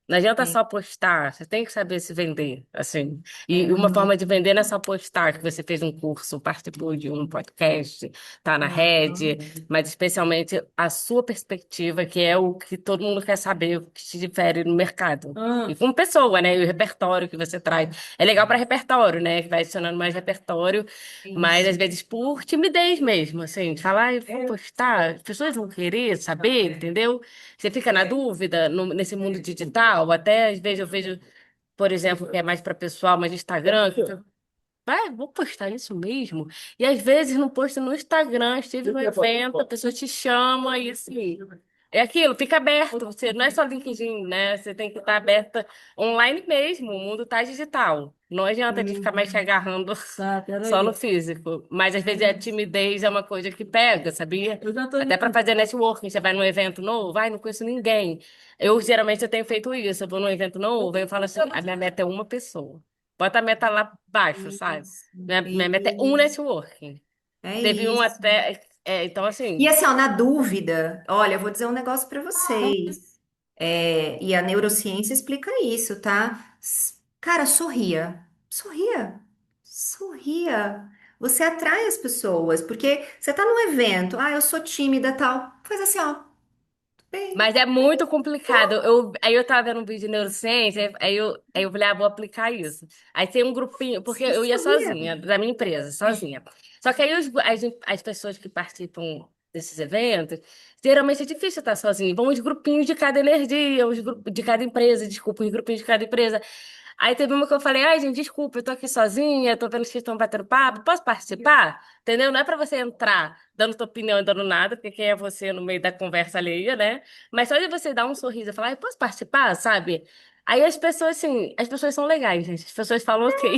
Não adianta É, só postar, você tem que saber se vender, assim. E uma aham, forma de vender não é só postar, que você fez um curso, participou de um podcast, tá na rede, aham, mas especialmente a sua perspectiva, que é o que todo mundo quer saber, o que te difere no mercado. E como pessoa, né? E o repertório que você traz. É legal para repertório, né? Que vai adicionando mais repertório, mas às isso. vezes por timidez mesmo, assim, de falar, eu vou postar, as pessoas vão querer saber, entendeu? Você fica na dúvida nesse mundo digital, até às vezes eu vejo, por exemplo, que é mais para pessoal, mas Instagram, que vai, vou postar isso mesmo. E às vezes não posto no Instagram, estive no evento, a pessoa te chama e assim. É aquilo, fica aberto. Você não é só LinkedIn, né? Você tem que estar aberta online mesmo. O mundo tá digital. Não adianta de ficar mais te agarrando só no físico. Mas às vezes a timidez é uma coisa que pega, sabia? Até para fazer networking, você vai num evento novo, vai, não conheço ninguém. Eu tenho feito isso. Eu vou num evento novo, eu falo assim, a minha meta é uma pessoa. Bota a meta lá baixo, sabe? Isso, Minha meta é um networking. é Teve um isso. até. Então, E assim, assim, ó, na dúvida, olha, eu vou dizer um negócio para vocês. E a neurociência explica isso, tá? Cara, sorria. Sorria. Sorria. Você atrai as pessoas, porque você tá num evento, eu sou tímida, tal. Faz assim, ó. Bem, mas é muito complicado. Aí eu tava vendo um vídeo de neurociência, aí eu falei, vou aplicar isso. Aí tem um grupinho, porque só eu ia sorria. sozinha, da minha empresa, sozinha. Só que aí as pessoas que participam desses eventos, geralmente é difícil estar sozinho. Vão os grupinhos de cada energia, os grupos de cada empresa, desculpa, os grupinhos de cada empresa. Aí teve uma que eu falei, ai, gente, desculpa, eu tô aqui sozinha, tô vendo que vocês estão batendo papo, posso participar? Entendeu? Não é pra você entrar dando tua opinião e dando nada, porque quem é você no meio da conversa alheia, né? Mas só de você dar um sorriso e falar, ai, posso participar, sabe? Aí as pessoas, assim, as pessoas são legais, gente. As pessoas falam ok.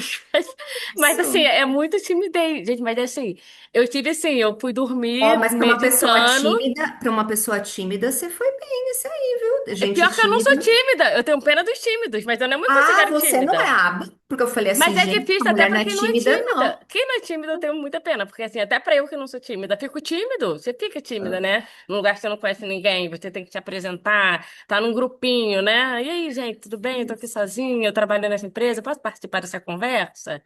Mas, assim, Isso. é muito timidez, gente. Mas, assim, eu tive, assim, eu fui Ó, dormir mas meditando. para uma pessoa tímida, você foi bem nesse aí, viu? É Gente pior que eu não sou tímida. tímida. Eu tenho pena dos tímidos, mas eu não me Ah, considero você não é tímida. aba, porque eu falei Mas assim, é gente, a difícil até mulher pra não é quem não é tímida, tímida. não. Quem não é tímido eu tenho muita pena, porque assim, até pra eu que não sou tímida, fico tímido. Você fica tímida, né? Num lugar que você não conhece ninguém, você tem que te apresentar, tá num grupinho, né? E aí, gente, tudo bem? Eu tô aqui sozinha, eu trabalho nessa empresa, posso participar dessa conversa?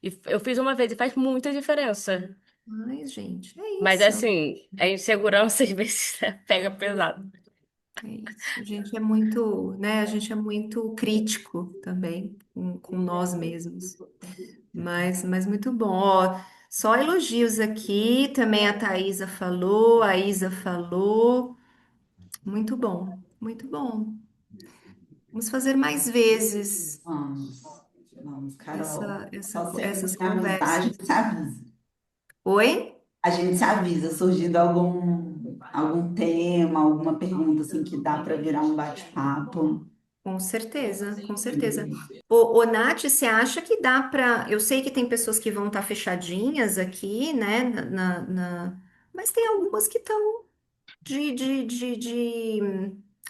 E eu fiz uma vez e faz muita diferença. Mas, gente, é Mas isso. assim, a insegurança às vezes pega pesado. É isso. A gente é muito, né? A gente é muito crítico também com nós mesmos. Mas muito bom. Ó, só elogios aqui. Também a Thaisa falou, a Isa falou. Muito bom, muito bom. Vamos fazer mais vezes Vamos, vamos, Carol. Só se essas avisar, a conversas. gente se avisa. Oi? A gente se avisa, surgindo algum tema, alguma pergunta assim que dá para virar um bate-papo. Com certeza, com certeza. Ô, Nath, você acha que dá para. Eu sei que tem pessoas que vão estar fechadinhas aqui, né? Mas tem algumas que estão de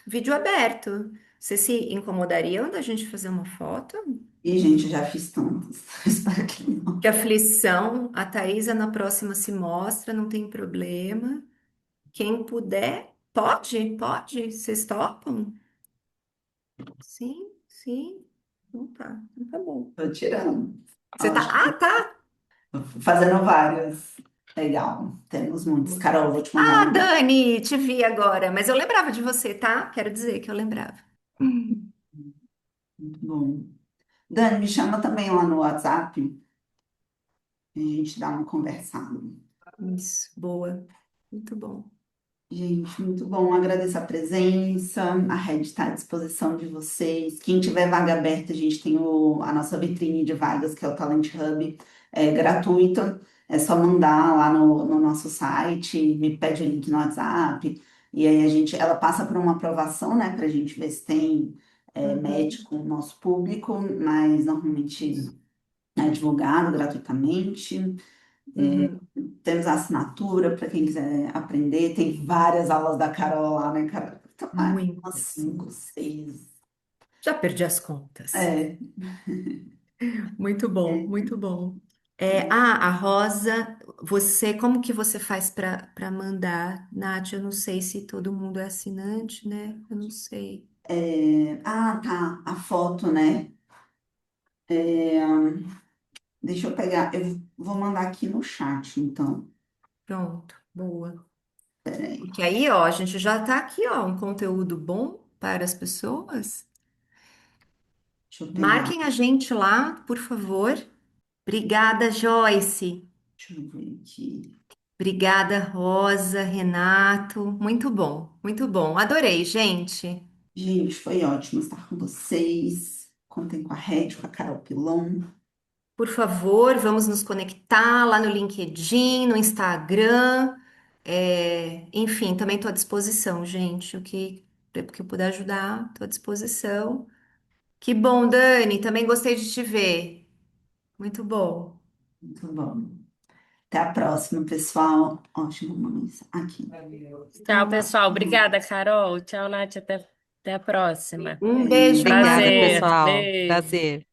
vídeo aberto. Você se incomodaria da gente fazer uma foto? E, gente, já fiz tantos. Espero que Que não. aflição. A Thaisa na próxima se mostra, não tem problema. Quem puder, pode, pode. Vocês topam? Sim, sim. Então tá, então tá bom. Tô tirando. Você tá. Acho Ah, que tá. tô fazendo vários. Legal. Temos muitos. Carol, vou te mandar Ah, um. Dani, te vi agora. Mas eu lembrava de você, tá? Quero dizer que eu lembrava. Muito bom. Dani, me chama também lá no WhatsApp e a gente dá uma conversada. Isso, boa. Muito bom. Gente, muito bom. Agradeço a presença. A rede está à disposição de vocês. Quem tiver vaga aberta, a gente tem a nossa vitrine de vagas, que é o Talent Hub, é gratuito. É só mandar lá no nosso site, me pede o link no WhatsApp. E aí ela passa por uma aprovação, né, para a gente ver se tem match Uhum, com o nosso público, mas normalmente é divulgado gratuitamente. É, uhum. temos a assinatura para quem quiser aprender. Tem várias aulas da Carol lá, né, Carol? Então, umas Muitas. 5, 6. Já perdi as contas. É, Muito bom, muito bom. A Rosa, como que você faz para mandar? Nath, eu não sei se todo mundo é assinante, né? Eu não sei. tá, a foto, né? É, deixa eu pegar, eu vou mandar aqui no chat, então. Pronto, boa. Peraí, Porque aí, ó, a gente já tá aqui, ó, um conteúdo bom para as pessoas. deixa eu pegar, Marquem a gente lá, por favor. Obrigada, Joyce. deixa eu ver aqui. Obrigada, Rosa, Renato. Muito bom, muito bom. Adorei, gente. Gente, foi ótimo estar com vocês. Contem com a Red, com a Carol Pilon. Por favor, vamos nos conectar lá no LinkedIn, no Instagram. Enfim, também estou à disposição, gente. O que eu puder ajudar, estou à disposição. Que bom, Dani. Também gostei de te ver. Muito bom. Muito bom. Até a próxima, pessoal. Ótimo, Luísa. Aqui. Tchau, pessoal. Obrigada, Carol. Tchau, Nath. Até a próxima. Um beijo, Obrigada, Mari. Prazer. pessoal. Beijo. Prazer.